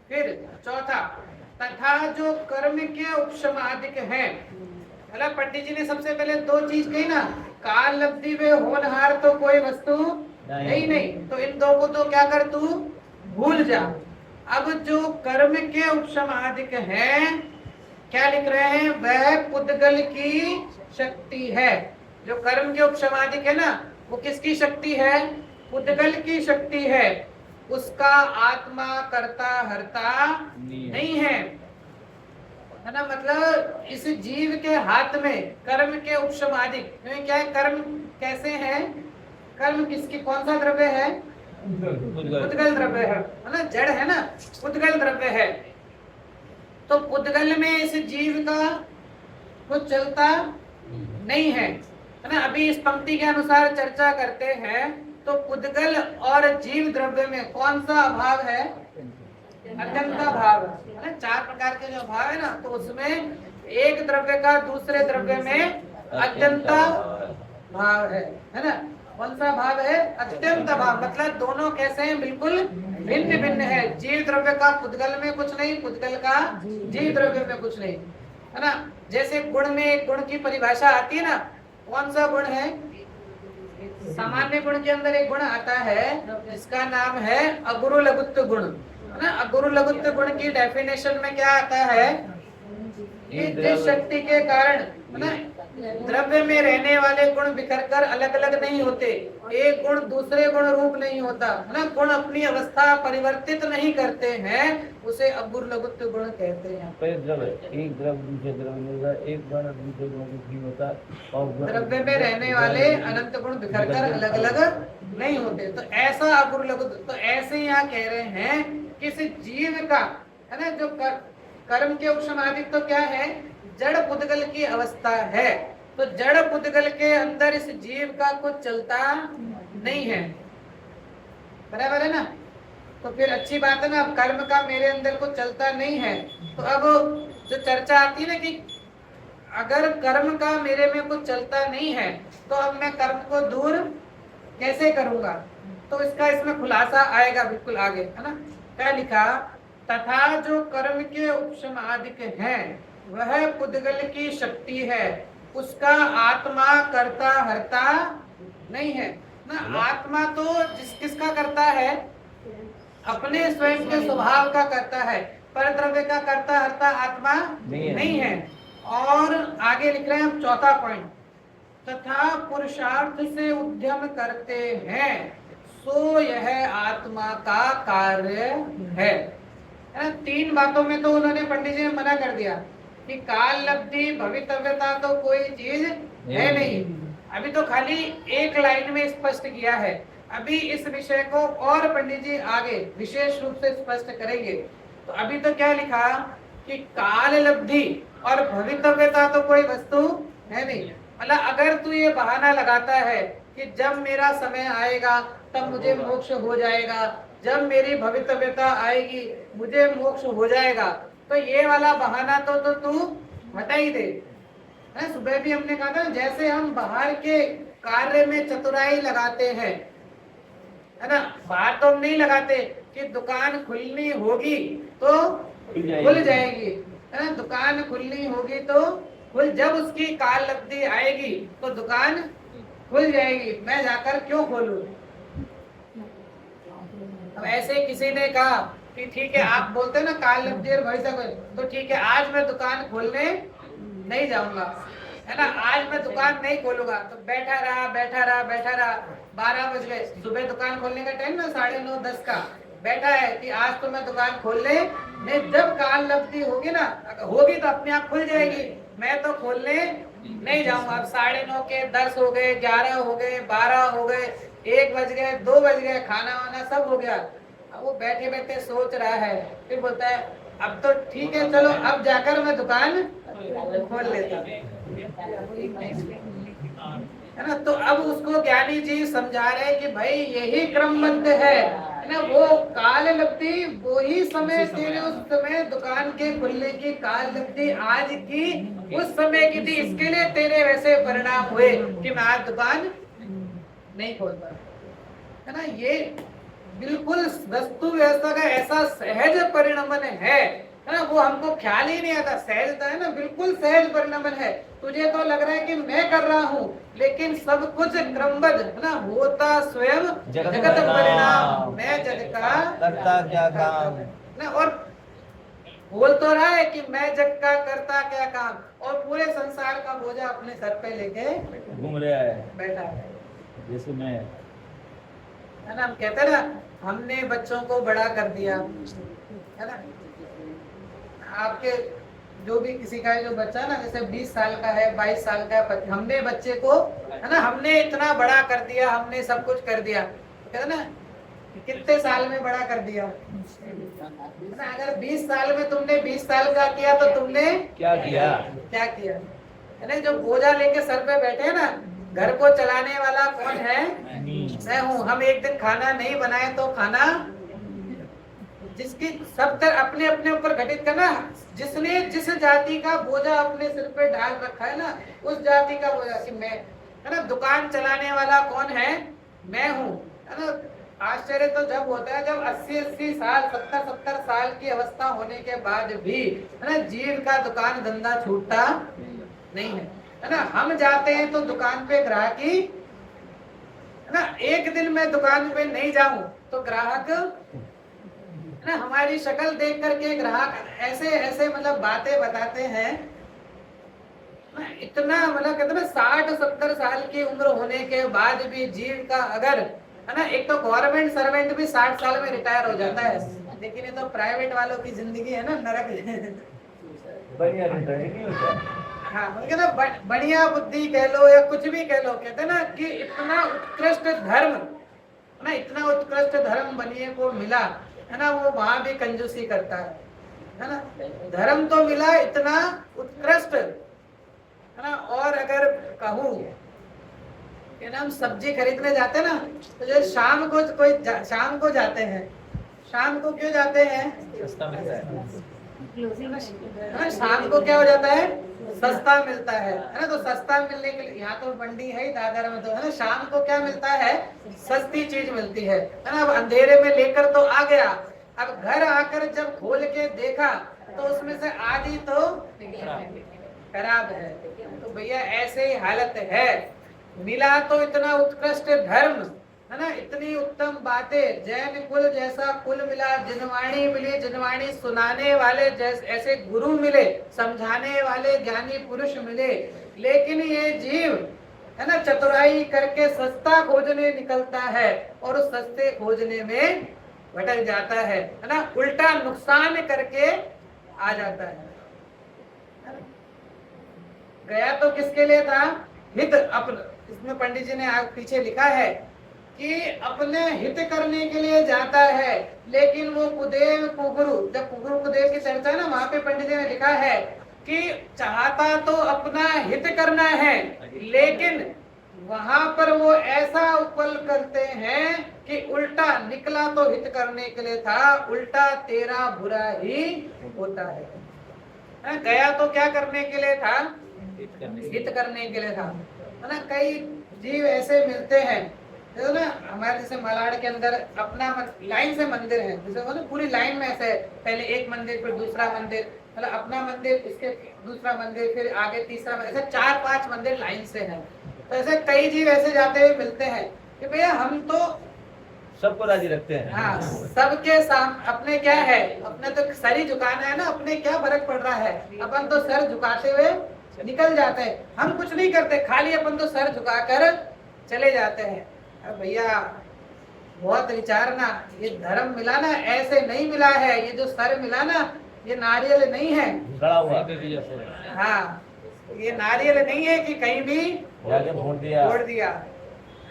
फिर चौथा तथा जो कर्म के उपशमादिक है। मतलब पंडित जी ने सबसे पहले दो चीज कही ना, काल लब्धि व होनहार तो कोई वस्तु नहीं। तो इन दो को तो क्या कर, तू भूल जा। अब जो कर्म के उपशमादिक है, क्या लिख रहे हैं, वह पुद्गल की शक्ति है। जो कर्म के उपशमादिक है ना, वो किसकी शक्ति है, पुद्गल की शक्ति है। उसका आत्मा कर्ता हरता नहीं है ना। मतलब इस जीव के हाथ में कर्म के उपशमादिक क्या है, कर्म कैसे है, कर्म किसकी, कौन सा द्रव्य है, पुद्गल द्रव्य है ना, जड़ है ना, पुद्गल द्रव्य है। तो पुद्गल में इस जीव का कुछ चलता नहीं है ना। अभी इस पंक्ति के अनुसार चर्चा करते हैं तो पुद्गल और जीव द्रव्य में कौन सा अभाव है, अत्यंत का भाव है ना। 4 प्रकार के जो भाव है ना, तो उसमें एक द्रव्य का दूसरे द्रव्य में अत्यंत भाव है ना। कौन सा भाव है? अत्यंत भाव। मतलब दोनों कैसे हैं? बिल्कुल भिन्न भिन्न है। जीव द्रव्य का पुद्गल में कुछ नहीं, पुद्गल का जीव द्रव्य में कुछ नहीं, है ना। जैसे गुण में एक गुण की परिभाषा आती है ना, कौन सा गुण है? सामान्य गुण के अंदर एक गुण आता है जिसका नाम है अगुरु लघुत्व गुण, है ना। अगुरु लघुत्व गुण की डेफिनेशन में क्या आता है कि जिस शक्ति के कारण, है ना, द्रव्य में रहने वाले गुण बिखर कर अलग अलग नहीं होते, एक गुण दूसरे गुण रूप नहीं होता, है ना, गुण अपनी अवस्था परिवर्तित नहीं करते हैं, उसे अगुरु लघुत्व गुण कहते हैं। एक द्रव्य दूसरे द्रव्य में होता, एक गुण दूसरे गुण कुछ नहीं होता, और द्रव्य में रहने वाले अनंत गुण बिखर कर अलग अलग नहीं होते। तो ऐसा अगुरु लघुत्व, तो ऐसे यहाँ कह रहे हैं कि इस जीव का, है ना, जो कर्म के उपशमादिक तो क्या है? जड़ पुद्गल की अवस्था है। तो जड़ पुद्गल के अंदर इस जीव का कुछ चलता नहीं है, बराबर है ना। तो फिर अच्छी बात है ना, अब कर्म का मेरे अंदर कुछ चलता नहीं है, तो अब जो चर्चा आती है ना कि अगर कर्म का मेरे में कुछ चलता नहीं है तो अब मैं कर्म को दूर कैसे करूंगा? तो इसका इसमें खुलासा आएगा बिल्कुल आगे, है ना। क्या लिखा? तथा जो कर्म के उपशमादिक है वह पुद्गल की शक्ति है, उसका आत्मा करता हरता नहीं है ना। आत्मा तो किसका करता है? अपने स्वयं के स्वभाव का करता है, पर द्रव्य का करता हरता आत्मा नहीं है। और आगे लिख रहे हैं हम चौथा पॉइंट, तथा पुरुषार्थ से उद्यम करते हैं सो यह आत्मा का कार्य है। तीन बातों में तो उन्होंने पंडित जी ने मना कर दिया कि काल लब्धि भवितव्यता तो कोई चीज है नहीं। अभी तो खाली एक लाइन में स्पष्ट किया है, अभी इस विषय को और पंडित जी आगे विशेष रूप से स्पष्ट करेंगे। तो अभी तो क्या लिखा कि काल लब्धि और भवितव्यता तो कोई वस्तु है नहीं। मतलब अगर तू ये बहाना लगाता है कि जब मेरा समय आएगा तब मुझे मोक्ष हो जाएगा, जब मेरी भवितव्यता आएगी मुझे मोक्ष हो जाएगा, तो ये वाला बहाना तो तू हटा ही दे। सुबह भी हमने कहा था, जैसे हम बाहर के कार्य में चतुराई लगाते हैं, है ना, बाहर तो हम नहीं लगाते कि दुकान खुलनी होगी तो खुल जाएगी, है ना, दुकान खुलनी होगी तो खुल, जब उसकी काल लब्धि आएगी तो दुकान खुल जाएगी, मैं जाकर क्यों खोलूं। अब ऐसे किसी ने कहा कि ठीक है, आप बोलते हैं ना काल लब्धि और भविष्य, तो ठीक है आज मैं दुकान खोलने नहीं जाऊंगा, है ना, आज मैं दुकान नहीं खोलूंगा। तो बैठा रहा 12 बज गए, सुबह दुकान खोलने का टाइम ना 9:30 10 का, बैठा है कि आज तो मैं दुकान खोलने नहीं, जब काल लब्धि होगी ना, होगी तो अपने आप खुल जाएगी, मैं तो खोलने नहीं जाऊंगा। अब 9:30 के 10 हो गए, 11 हो गए, 12 हो गए, 1 बज गए, 2 बज गए, खाना वाना सब हो गया। वो बैठे बैठे सोच रहा है, फिर बोलता है अब तो ठीक है चलो अब जाकर मैं दुकान खोल लेता, है ना। तो अब उसको ज्ञानी जी समझा रहे कि भाई यही क्रमबद्ध है ना, वो काल लब्धि वो ही समय तेरे उस समय दुकान के खुलने की काल लब्धि आज की उस समय की थी, इसके लिए तेरे वैसे परिणाम हुए कि मैं आज दुकान नहीं खोल पा, है ना। ये बिल्कुल वस्तु व्यवस्था का ऐसा सहज परिणमन है ना, वो हमको ख्याल ही नहीं आता। सहजता है ना, बिल्कुल सहज परिणमन है। तुझे तो लग रहा है कि मैं कर रहा हूँ, लेकिन सब कुछ क्रमबद्ध है ना, होता स्वयं जगत परिणाम, मैं जग का करता क्या काम ना। और बोल तो रहा है कि मैं जग का करता क्या काम, और पूरे संसार का बोझा अपने सर पे लेके घूम रहा है, बैठा है, जैसे मैं, है ना। हम कहते हैं ना, हमने बच्चों को बड़ा कर दिया, है ना। आपके जो भी किसी का जो बच्चा है ना, जैसे 20 साल का है, 22 साल का है, हमने बच्चे को, है ना, हमने इतना बड़ा कर दिया, हमने सब कुछ कर दिया, कहते ना कितने साल में बड़ा कर दिया, है ना। अगर 20 साल में तुमने 20 साल का किया तो तुमने क्या किया, है ना। जो बोझा लेके सर पे बैठे हैं ना, घर को चलाने वाला कौन है? मैं हूँ। हम एक दिन खाना नहीं बनाए तो खाना जिसकी सब तरह अपने अपने ऊपर घटित करना, जिसने जिस जाति का बोझा अपने सिर पे डाल रखा है ना, उस जाति का बोझा कि मैं, है ना, दुकान चलाने वाला कौन है, मैं हूँ, है ना। आश्चर्य तो जब होता है जब 80-80 साल 70-70 साल की अवस्था होने के बाद भी, है ना, जीव का दुकान धंधा छूटता नहीं है ना। हम जाते हैं तो दुकान पे ग्राहकी, है ना, एक दिन मैं दुकान पे नहीं जाऊं तो ग्राहक, है ना, हमारी शक्ल देख करके ग्राहक ऐसे ऐसे मतलब बातें बताते हैं। इतना मतलब कहते ना 60-70 साल की उम्र होने के बाद भी जीव का अगर, है ना, एक तो गवर्नमेंट सर्वेंट भी 60 साल में रिटायर हो जाता है, लेकिन ये तो प्राइवेट वालों की जिंदगी है ना, नरक। बढ़िया नहीं होता। हाँ, मतलब ना बढ़िया बुद्धि कह लो या कुछ भी कह लो, कहते ना कि इतना उत्कृष्ट धर्म, ना इतना उत्कृष्ट धर्म बनिए को मिला, है ना, वो वहां भी कंजूसी करता है ना। धर्म तो मिला इतना उत्कृष्ट, है ना। और अगर कहूँ कि ना हम सब्जी खरीदने जाते हैं ना, तो जो शाम को शाम को जाते हैं, शाम को क्यों जाते हैं, सस्ता मिलता है ना, शाम को क्या हो जाता है, सस्ता मिलता है ना। तो सस्ता मिलने के लिए यहाँ तो मंडी है ही दादर में, तो है ना, शाम को क्या मिलता है, सस्ती चीज मिलती है ना। अब अंधेरे में लेकर तो आ गया, अब घर आकर जब खोल के देखा तो उसमें से आधी तो खराब है। तो भैया ऐसे ही हालत है। मिला तो इतना उत्कृष्ट धर्म, है ना, इतनी उत्तम बातें, जैन कुल जैसा कुल मिला, जिनवाणी मिली, जिनवाणी सुनाने वाले जैसे ऐसे गुरु मिले, समझाने वाले ज्ञानी पुरुष मिले, लेकिन ये जीव, है ना, चतुराई करके सस्ता खोजने निकलता है और उस सस्ते खोजने में भटक जाता है ना, उल्टा नुकसान करके आ जाता है। गया तो किसके लिए था, हित अपना, इसमें पंडित जी ने पीछे लिखा है कि अपने हित करने के लिए जाता है, लेकिन वो कुदेव कुगुरु, जब कुगुरु कुदेव की चर्चा है ना, वहां पे पंडित जी ने लिखा है कि चाहता तो अपना हित करना है, लेकिन वहां पर वो ऐसा उपल करते हैं कि उल्टा निकला तो हित करने के लिए था, उल्टा तेरा बुरा ही होता है। गया तो क्या करने के लिए था, हित करने के लिए था, है ना। कई जीव ऐसे मिलते हैं, देखो ना, हमारे जैसे मलाड़ के अंदर अपना लाइन से मंदिर है, जैसे वो ना पूरी लाइन में ऐसे, पहले एक मंदिर फिर दूसरा मंदिर, मतलब अपना मंदिर, इसके दूसरा मंदिर, फिर आगे तीसरा मंदिर, ऐसे 4-5 मंदिर लाइन से हैं। तो ऐसे कई जीव ऐसे जाते हुए मिलते हैं कि भैया हम तो सबको राजी रखते हैं। हाँ, सबके सामने अपने क्या है, अपने तो सर ही झुकाना है ना, अपने क्या फर्क पड़ रहा है, अपन तो सर झुकाते हुए निकल जाते हैं, हम कुछ नहीं करते, खाली अपन तो सर झुकाकर चले जाते हैं। भैया बहुत विचारना, ये धर्म मिला ना ऐसे नहीं मिला है, ये जो सर मिला ना ये नारियल नहीं है, गड़ा हुआ। हाँ, ये नारियल नहीं है कि कहीं भी फोड़ दिया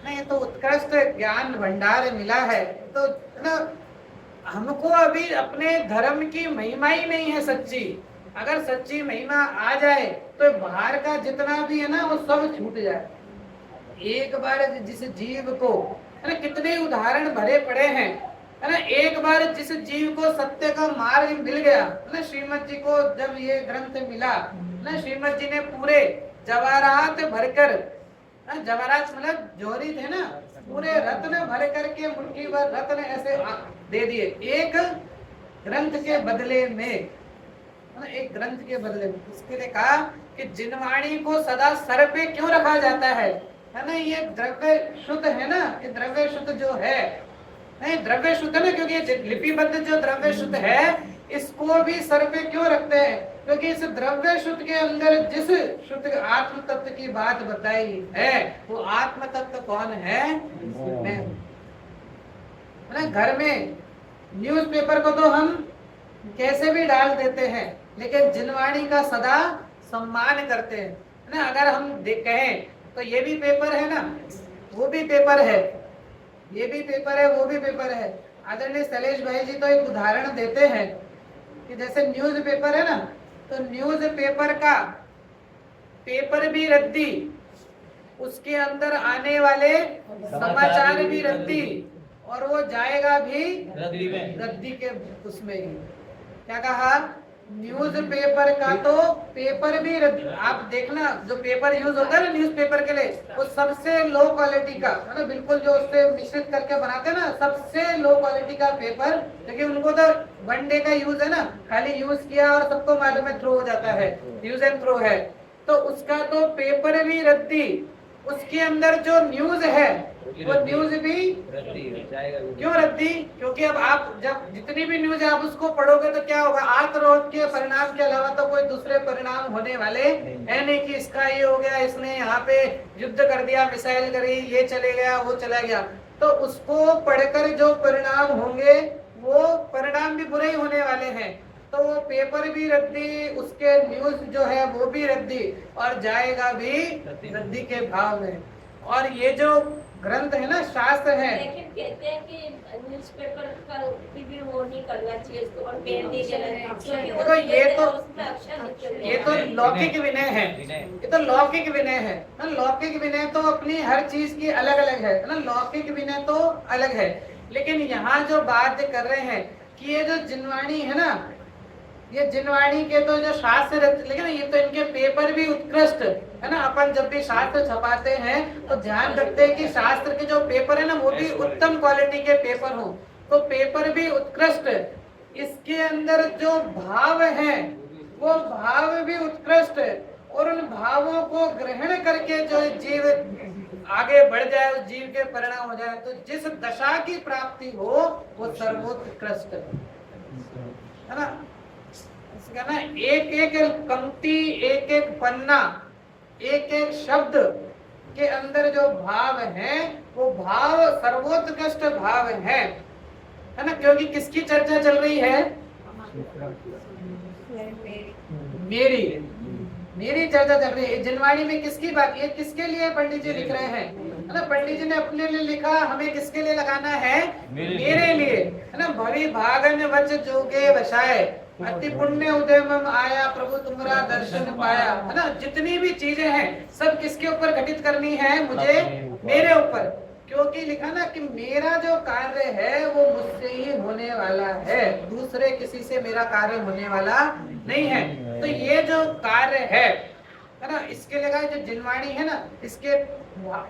नहीं, ये तो उत्कृष्ट ज्ञान भंडार मिला है। तो ना हमको अभी अपने धर्म की महिमा ही नहीं है सच्ची, अगर सच्ची महिमा आ जाए तो बाहर का जितना भी है ना वो सब छूट जाए। एक बार जिस जीव को, है ना, कितने उदाहरण भरे पड़े हैं, है ना, एक बार जिस जीव को सत्य का मार्ग मिल गया, है ना, श्रीमद जी को जब ये ग्रंथ मिला ना, श्रीमद जी ने पूरे जवाहरात भरकर, जवाहरात मतलब जोहरी थे ना, पूरे रत्न भर करके मुट्ठी भर रत्न ऐसे दे दिए एक ग्रंथ के बदले में, एक ग्रंथ के बदले में। इसके लिए कहा कि जिनवाणी को सदा सर पे क्यों रखा जाता है ना, ये द्रव्य शुद्ध है ना, ये द्रव्य शुद्ध जो है, नहीं द्रव्य शुद्ध ना, क्योंकि ये लिपिबद्ध जो द्रव्य शुद्ध है इसको भी सर पे क्यों रखते हैं, क्योंकि इस द्रव्य शुद्ध के अंदर जिस शुद्ध आत्म तत्व की बात बताई है वो आत्म तत्व कौन है, मैं हूं। ना घर में न्यूज़पेपर को तो हम कैसे भी डाल देते हैं, लेकिन जिनवाणी का सदा सम्मान करते हैं ना। अगर हम कहें तो ये भी पेपर है ना, वो भी पेपर है, ये भी पेपर है, वो भी पेपर है। आदरणीय शैलेश भाई जी तो एक उदाहरण देते हैं कि जैसे न्यूज पेपर है ना, तो न्यूज पेपर का पेपर भी रद्दी, उसके अंदर आने वाले समाचार भी रद्दी, और वो जाएगा भी रद्दी में। रद्दी के उसमें ही। क्या कहा? न्यूज पेपर का तो पेपर भी आप देखना, जो पेपर यूज होता है ना न्यूज पेपर के लिए, वो सबसे लो क्वालिटी का है ना, बिल्कुल जो उससे मिश्रित करके बनाते हैं ना, सबसे लो क्वालिटी का पेपर। लेकिन उनको तो वन डे का यूज है ना, खाली यूज किया और सबको मालूम है, थ्रो हो जाता है, यूज एंड थ्रो है। तो उसका तो पेपर भी रद्दी, उसके अंदर जो न्यूज है वो न्यूज भी रद्दी जाएगा। क्यों रद्दी? क्योंकि अब आप जब जितनी भी न्यूज है आप उसको पढ़ोगे तो क्या होगा, आत्मरोध के परिणाम के अलावा तो कोई दूसरे परिणाम होने वाले है नहीं, कि इसका ये हो गया, इसने यहाँ पे युद्ध कर दिया, मिसाइल करी, ये चले गया, वो चला गया। तो उसको पढ़कर जो परिणाम होंगे वो परिणाम भी बुरे ही होने वाले हैं। तो वो पेपर भी रद्दी, उसके न्यूज जो है वो भी रद्दी, और जाएगा भी रद्दी के भाव में। और ये जो ग्रंथ है ना, शास्त्र है, लेकिन कहते हैं कि न्यूज़पेपर का भी वो नहीं करना चाहिए इसको, और पेन नहीं देना चाहिए। देखो ये तो विनय। लौकिक विनय है, ये तो लौकिक विनय है ना। लौकिक विनय तो अपनी हर चीज की अलग अलग है ना, लौकिक विनय तो अलग है। लेकिन यहाँ जो बात कर रहे हैं कि ये जो जिनवाणी है ना, ये जिनवाणी के तो जो शास्त्र, लेकिन ये तो इनके पेपर भी उत्कृष्ट है ना। अपन जब भी शास्त्र छपाते हैं तो ध्यान रखते हैं कि शास्त्र के जो पेपर है ना वो भी उत्तम क्वालिटी के पेपर हो, तो पेपर भी उत्कृष्ट। इसके अंदर जो भाव है वो भाव भी उत्कृष्ट, और उन भावों को ग्रहण करके जो जीव आगे बढ़ जाए, उस जीव के परिणाम हो जाए, तो जिस दशा की प्राप्ति हो वो सर्वोत्कृष्ट है ना। इसका ना एक एक पंक्ति, एक एक पन्ना, एक एक शब्द के अंदर जो भाव है वो भाव सर्वोत्कृष्ट भाव है ना। क्योंकि किसकी चर्चा चल रही है? मेरी चर्चा चल रही है। जिनवाणी में किसकी बात? ये किसके लिए पंडित जी लिख रहे हैं है ना? पंडित जी ने अपने लिए लिखा, हमें किसके लिए लगाना है? मेरे लिए है ना। भरी भागन वच जोगे बसाए, अति पुण्य उदयम आया, प्रभु तुम्हारा दर्शन पाया है ना। जितनी भी चीजें हैं सब किसके ऊपर घटित करनी है? मुझे, मेरे ऊपर। क्योंकि लिखा ना कि मेरा जो कार्य है वो मुझसे ही होने वाला है, दूसरे किसी से मेरा कार्य होने वाला नहीं है। तो ये जो कार्य है ना, इसके लगा जो जिनवाणी है ना, इसके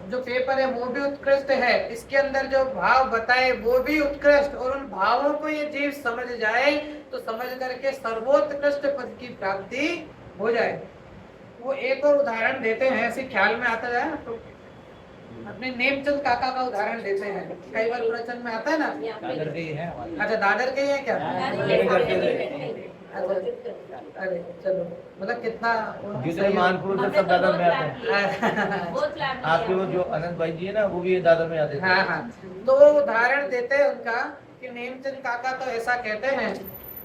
जो पेपर है वो भी उत्कृष्ट है, इसके अंदर जो भाव बताए वो भी उत्कृष्ट, और उन भावों को ये जीव समझ जाए तो समझ करके सर्वोत्कृष्ट पद की प्राप्ति हो जाए। वो एक और उदाहरण देते हैं, ऐसे ख्याल में आता जाए तो अपने नेमचंद काका का उदाहरण देते हैं, कई बार प्रवचन में आता है ना। दादर के ही है। अच्छा, दादर के ही है क्या? अरे चलो, मतलब कितना जितने मानपुर से सब दादर में आते हैं। आपके वो जो अनंत भाई जी है ना, वो भी दादर में आते हैं। हाँ हाँ, तो वो उदाहरण देते हैं उनका कि नेमचंद काका तो ऐसा कहते हैं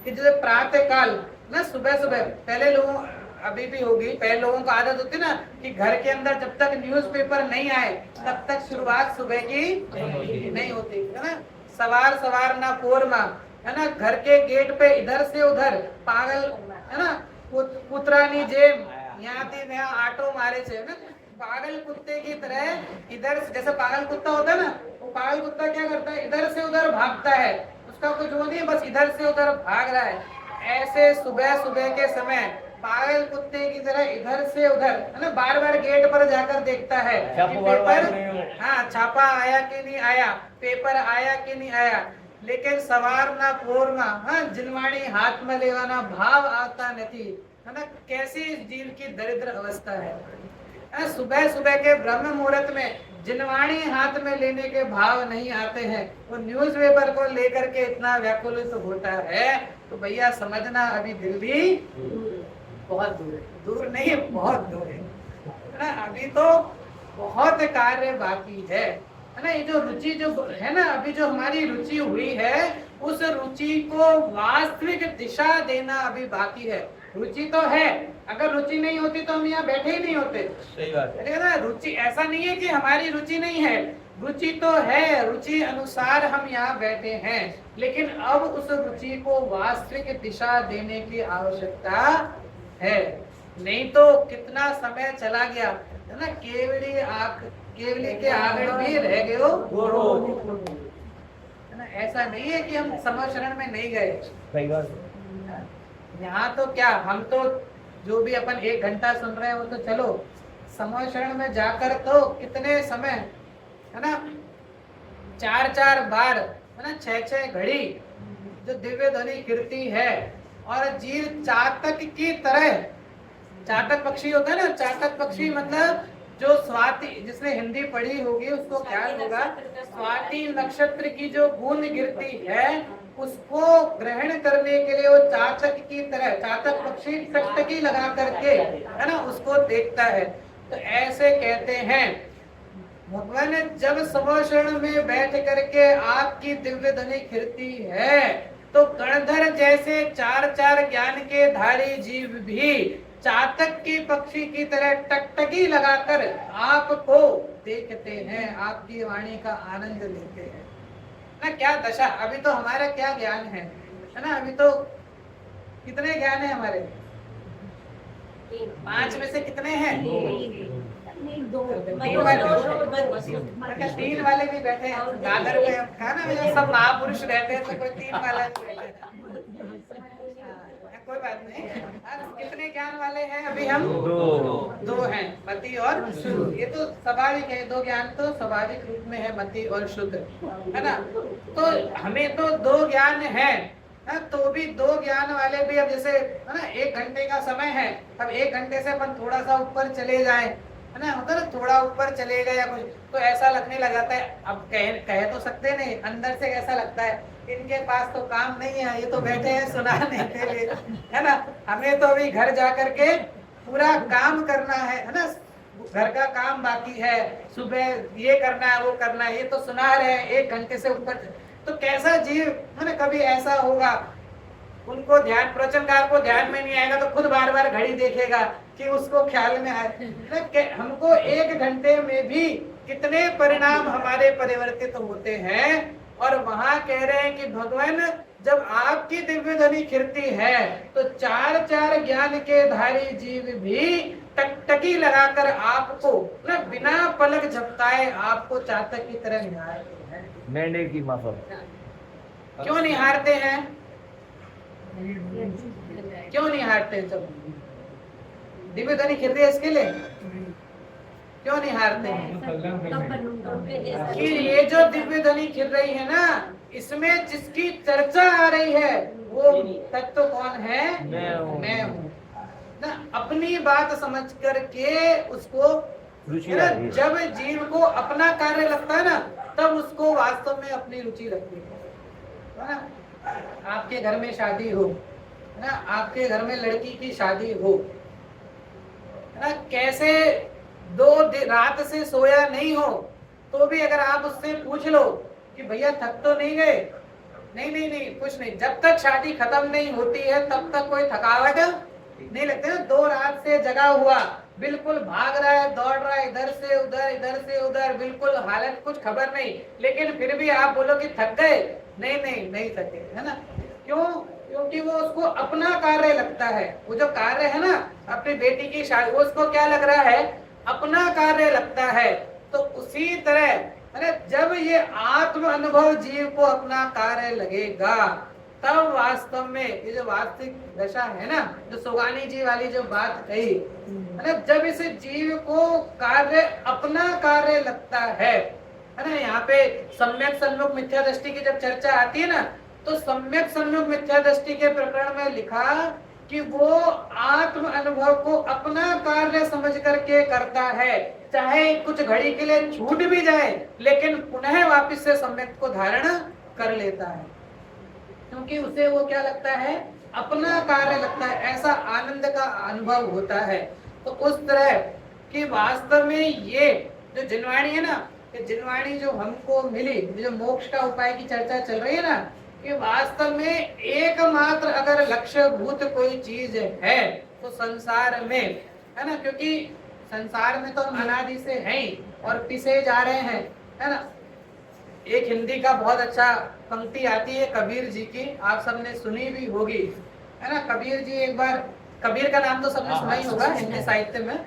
कि जैसे प्रातः काल ना, सुबह सुबह, पहले लोगों, अभी भी होगी, पहले लोगों को आदत होती ना कि घर के अंदर जब तक न्यूज़पेपर नहीं आए तब तक शुरुआत सुबह की नहीं होती है ना। सवार सवार ना पोरमा है ना, घर के गेट पे इधर से उधर पागल है ना, कुतरानी जेम यहाँ थी यहाँ आटो मारे छे ना, पागल कुत्ते की तरह इधर, जैसे पागल कुत्ता होता है ना, वो पागल कुत्ता क्या करता है? इधर से उधर भागता है, उसका कुछ वो नहीं, बस इधर से उधर भाग रहा है। ऐसे सुबह सुबह के समय पागल कुत्ते की तरह इधर से उधर है ना, बार बार गेट पर जाकर देखता है कि पेपर, हाँ, छापा आया कि नहीं आया, पेपर आया कि नहीं आया। लेकिन सवार ना पोरमा, हाँ, जिनवाणी हाथ में लेवाना भाव आता नहीं है ना। कैसी जीव की दरिद्र अवस्था है। सुबह सुबह के ब्रह्म मुहूर्त में जिनवाणी हाथ में लेने के भाव नहीं आते हैं, वो न्यूज़पेपर को लेकर के इतना व्याकुलित होता है, तो भैया समझना अभी दिल्ली बहुत दूर है, दूर नहीं बहुत दूर है ना। अभी तो बहुत कार्य बाकी है ना। ये जो रुचि जो है ना, अभी जो हमारी रुचि हुई है, उस रुचि को वास्तविक दिशा देना अभी बाकी है। रुचि तो है, अगर रुचि नहीं होती तो हम यहाँ बैठे ही नहीं होते। सही बात है ना। रुचि ऐसा नहीं है कि हमारी रुचि नहीं है, रुचि तो है, रुचि अनुसार हम यहाँ बैठे हैं, लेकिन अब उस रुचि को वास्तविक दिशा देने की आवश्यकता है। नहीं तो कितना समय चला गया है ना, केवली के आंगन भी रह गए हो। ऐसा नहीं है कि हम समूह शरण में नहीं गए। सही बात। यहाँ तो क्या, हम तो जो भी अपन 1 घंटा सुन रहे हैं वो तो चलो, समूह शरण में जाकर तो कितने समय, है ना, 4-4 बार, है ना, 6-6 घड़ी जो दिव्य ध्वनि कीर्ति है, और जीव चातक की तरह, चातक पक्षी होता है ना, चातक पक्षी मतलब जो स्वाति, जिसने हिंदी पढ़ी होगी उसको ख्याल होगा, स्वाति नक्षत्र की जो बूंद गिरती है उसको ग्रहण करने के लिए वो चातक की तरह, चातक पक्षी टकटकी लगा करके, है ना, उसको देखता है। तो ऐसे कहते हैं भगवान जब समोषण में बैठ करके आपकी दिव्य ध्वनि खिरती है तो गणधर जैसे 4-4 ज्ञान के धारी जीव भी चातक की पक्षी की तरह टकटकी लगाकर आपको देखते हैं, आपकी वाणी का आनंद लेते हैं ना। क्या दशा, अभी तो हमारा क्या ज्ञान है ना, अभी तो कितने ज्ञान है हमारे, 5 में से कितने हैं? 3 वाले भी बैठे हैं दादर में, है ना, सब महापुरुष रहते हैं तो कोई 3 वाला नहीं बैठा। कोई बात नहीं। कितने ज्ञान वाले हैं अभी हम? 2 हैं, मति और शुद्ध। ये तो स्वाभाविक है, 2 ज्ञान तो स्वाभाविक रूप में है, मति और शुद्ध, है ना। तो हमें तो 2 ज्ञान है, तो भी 2 ज्ञान वाले भी, अब जैसे, है ना, 1 घंटे का समय है, अब 1 घंटे से अपन थोड़ा सा ऊपर चले जाए, है ना, होता ना, थोड़ा ऊपर चले गए या कुछ, तो ऐसा लगने लग जाता है। अब कह तो सकते नहीं, अंदर से कैसा लगता है, इनके पास तो काम नहीं है, ये तो बैठे हैं सुनाने के लिए, है ना। हमें तो अभी घर जा करके पूरा काम करना है ना, घर का काम बाकी है, सुबह ये करना है वो करना है, ये तो सुना रहे हैं 1 घंटे से ऊपर। तो कैसा जीव, है ना, कभी ऐसा होगा उनको ध्यान, प्रवचनकार को ध्यान में नहीं आएगा तो खुद बार बार घड़ी देखेगा कि उसको ख्याल में आए। हमको 1 घंटे में भी कितने परिणाम हमारे परिवर्तित होते हैं, और वहां कह रहे हैं कि भगवान जब आपकी दिव्य ध्वनि खिरती है तो 4-4 ज्ञान के धारी जीव भी टकटकी लगाकर आपको ना बिना पलक झपकाए आपको चातक की तरह निहारते हैं। मेंढे की माफक। क्यों निहारते हैं? क्यों निहारते? जब दिव्य ध्वनि खिरती है इसके लिए क्यों निहारते हैं? कि ये जो दिव्य ध्वनि खिल रही है ना, इसमें जिसकी चर्चा आ रही है वो तत्व कौन है? मैं हूँ ना। अपनी बात समझ करके उसको, जब जीव को अपना कार्य लगता है ना, तब उसको वास्तव में अपनी रुचि लगती है ना। आपके घर में शादी हो ना, आपके घर में लड़की की शादी हो ना, कैसे 2 रात से सोया नहीं हो तो भी अगर आप उससे पूछ लो कि भैया थक तो नहीं गए, नहीं कुछ नहीं, जब तक शादी खत्म नहीं होती है तब तक कोई थकावट नहीं लगती ना। 2 रात से जगा हुआ, बिल्कुल भाग रहा है, दौड़ रहा है, इधर से उधर, बिल्कुल हालत कुछ खबर नहीं, लेकिन फिर भी आप बोलो कि थक गए, नहीं थके, है ना। क्यों? क्योंकि वो उसको अपना कार्य लगता है। वो जो कार्य है ना, अपनी बेटी की शादी, वो उसको क्या लग रहा है? अपना कार्य लगता है। तो उसी तरह जब ये आत्म अनुभव जीव को अपना कार्य लगेगा, तब वास्तव में ये जो वास्तविक दशा है ना, जो सुगानी जी वाली जो बात कही है ना, जब इस जीव को कार्य अपना कार्य लगता है ना, यहाँ पे सम्यक सन्मुख मिथ्या दृष्टि की जब चर्चा आती है ना, तो सम्यक सन्मुख मिथ्या दृष्टि के प्रकरण में लिखा कि वो आत्म अनुभव को अपना कार्य समझ करके करता है, चाहे कुछ घड़ी के लिए छूट भी जाए, लेकिन पुनः वापस से सम्यक को धारण कर लेता है, क्योंकि उसे वो क्या लगता है? अपना कार्य लगता है, ऐसा आनंद का अनुभव होता है। तो उस तरह कि वास्तव में ये जो जिनवाणी है ना, ये जिनवाणी जो हमको मिली, जो मोक्ष का उपाय की चर्चा चल रही है ना, कि वास्तव में एकमात्र अगर लक्ष्य भूत कोई चीज है तो संसार में, है ना, क्योंकि संसार में तो हम अनादि से हैं ही और पिसे जा रहे हैं, है ना। एक हिंदी का बहुत अच्छा पंक्ति आती है कबीर जी की, आप सबने सुनी भी होगी, है ना। कबीर जी एक बार, कबीर का नाम तो सबने सुना ही होगा हिंदी साहित्य में।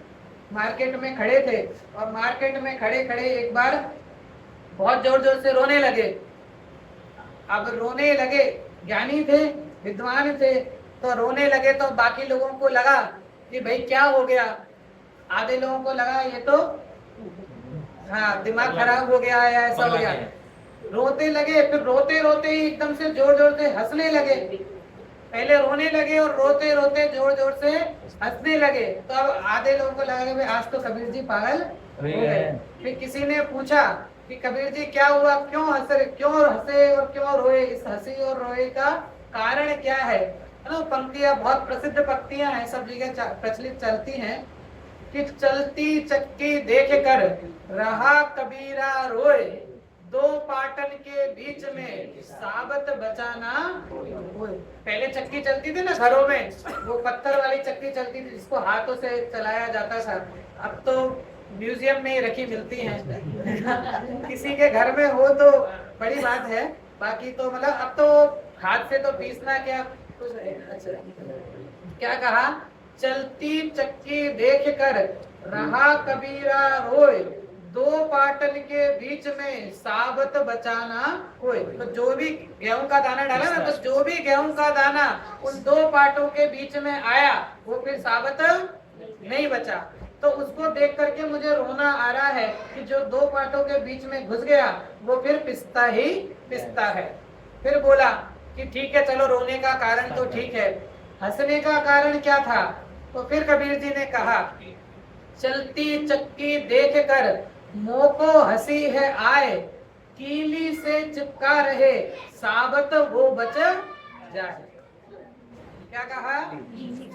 मार्केट में खड़े थे और मार्केट में खड़े खड़े एक बार बहुत जोर जोर से रोने लगे। अब रोने लगे, ज्ञानी थे, विद्वान थे, तो रोने लगे तो बाकी लोगों को लगा कि भाई क्या हो गया, आधे लोगों को लगा ये तो हाँ दिमाग खराब हो गया या ऐसा हो गया, रोते लगे, फिर रोते रोते ही एकदम से जोर जोर से हंसने लगे। पहले रोने लगे और रोते रोते जोर जोर से हंसने लगे, तो अब आधे लोगों को लगा कि भाई आज तो कबीर जी पागल हो गए। फिर किसी ने पूछा कि कबीर जी क्या हुआ, क्यों हंसे और क्यों रोए, इस हंसी और रोए का कारण क्या है ना। पंक्तियां बहुत प्रसिद्ध पंक्तियां हैं, सब जगह प्रचलित चलती हैं कि चलती चक्की देख कर रहा कबीरा रोए, दो पाटन के बीच में साबत बचाना होए। पहले चक्की चलती थी ना घरों में, वो पत्थर वाली चक्की चलती थी जिसको हाथों से चलाया जाता था। अब तो म्यूजियम में ही रखी मिलती हैं किसी के घर में हो तो बड़ी बात है, बाकी तो मतलब अब तो हाथ से तो पीसना क्या कुछ। अच्छा क्या कहा, चलती चक्की देख कर रहा कबीरा रोए, दो पाटन के बीच में साबत बचाना होए। तो जो भी गेहूं का दाना डाला ना, तो जो भी गेहूं का दाना उन दो पाटों के बीच में आया वो फिर साबत नहीं बचा। तो उसको देख करके मुझे रोना आ रहा है कि जो दो पाटों के बीच में घुस गया वो फिर पिसता ही पिसता है। फिर बोला कि ठीक है चलो रोने का कारण तो ठीक है, हंसने का कारण क्या था। तो फिर कबीर जी ने कहा, चलती चक्की देख कर मोको हंसी है आए, कीली से चिपका रहे साबत वो बच जाए। क्या कहा,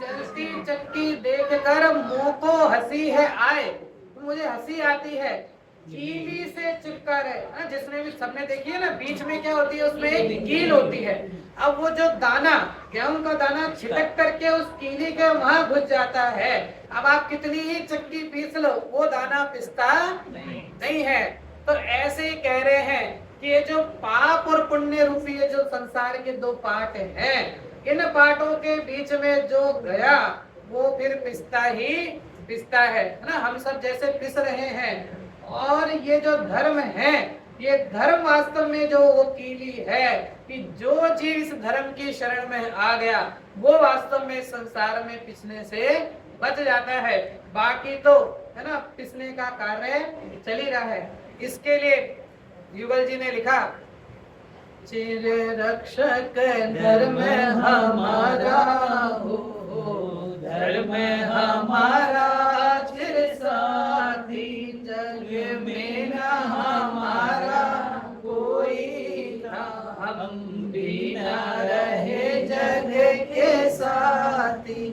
चलती चक्की देख कर मोको हंसी है आए, तो मुझे हंसी आती है, कीली से चिपका रहे। जिसने भी सबने देखी है ना, बीच में क्या होती है, उसमें एक कील होती है। अब वो जो दाना गेहूं का दाना छिटक करके उस कीली के वहां घुस जाता है। अब आप कितनी ही चक्की पीस लो वो दाना पिसता नहीं है। तो ऐसे ही कह रहे हैं कि ये जो पाप और पुण्य रूपी ये जो संसार के दो पार्ट हैं, इन पार्टों के बीच में जो गया वो फिर पिसता ही पिसता है ना। हम सब जैसे पिस रहे हैं, और ये जो धर्म है, ये धर्म वास्तव में जो वो कीली है कि जो जीव इस धर्म की शरण में आ गया वो वास्तव में संसार में पिसने से बच जाता है। बाकी तो है ना पिसने का कार्य चल ही रहा है। इसके लिए युगल जी ने लिखा, चिर रक्षक धर्म हमारा हो, धर्म हमारा चिर साथी, जग में न हमारा कोई था, हम भी न रहे जग के साथी।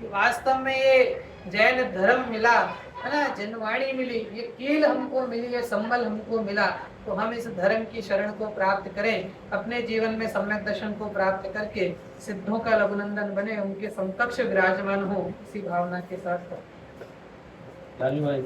वास्तव में ये जैन धर्म मिला है ना, जनवाणी मिली, ये कील हमको मिली, ये संबल हमको मिला। तो हम इस धर्म की शरण को प्राप्त करें, अपने जीवन में सम्यक दर्शन को प्राप्त करके सिद्धों का लघुनंदन बने, उनके समकक्ष विराजमान हो, इसी भावना के साथ। धन्यवाद।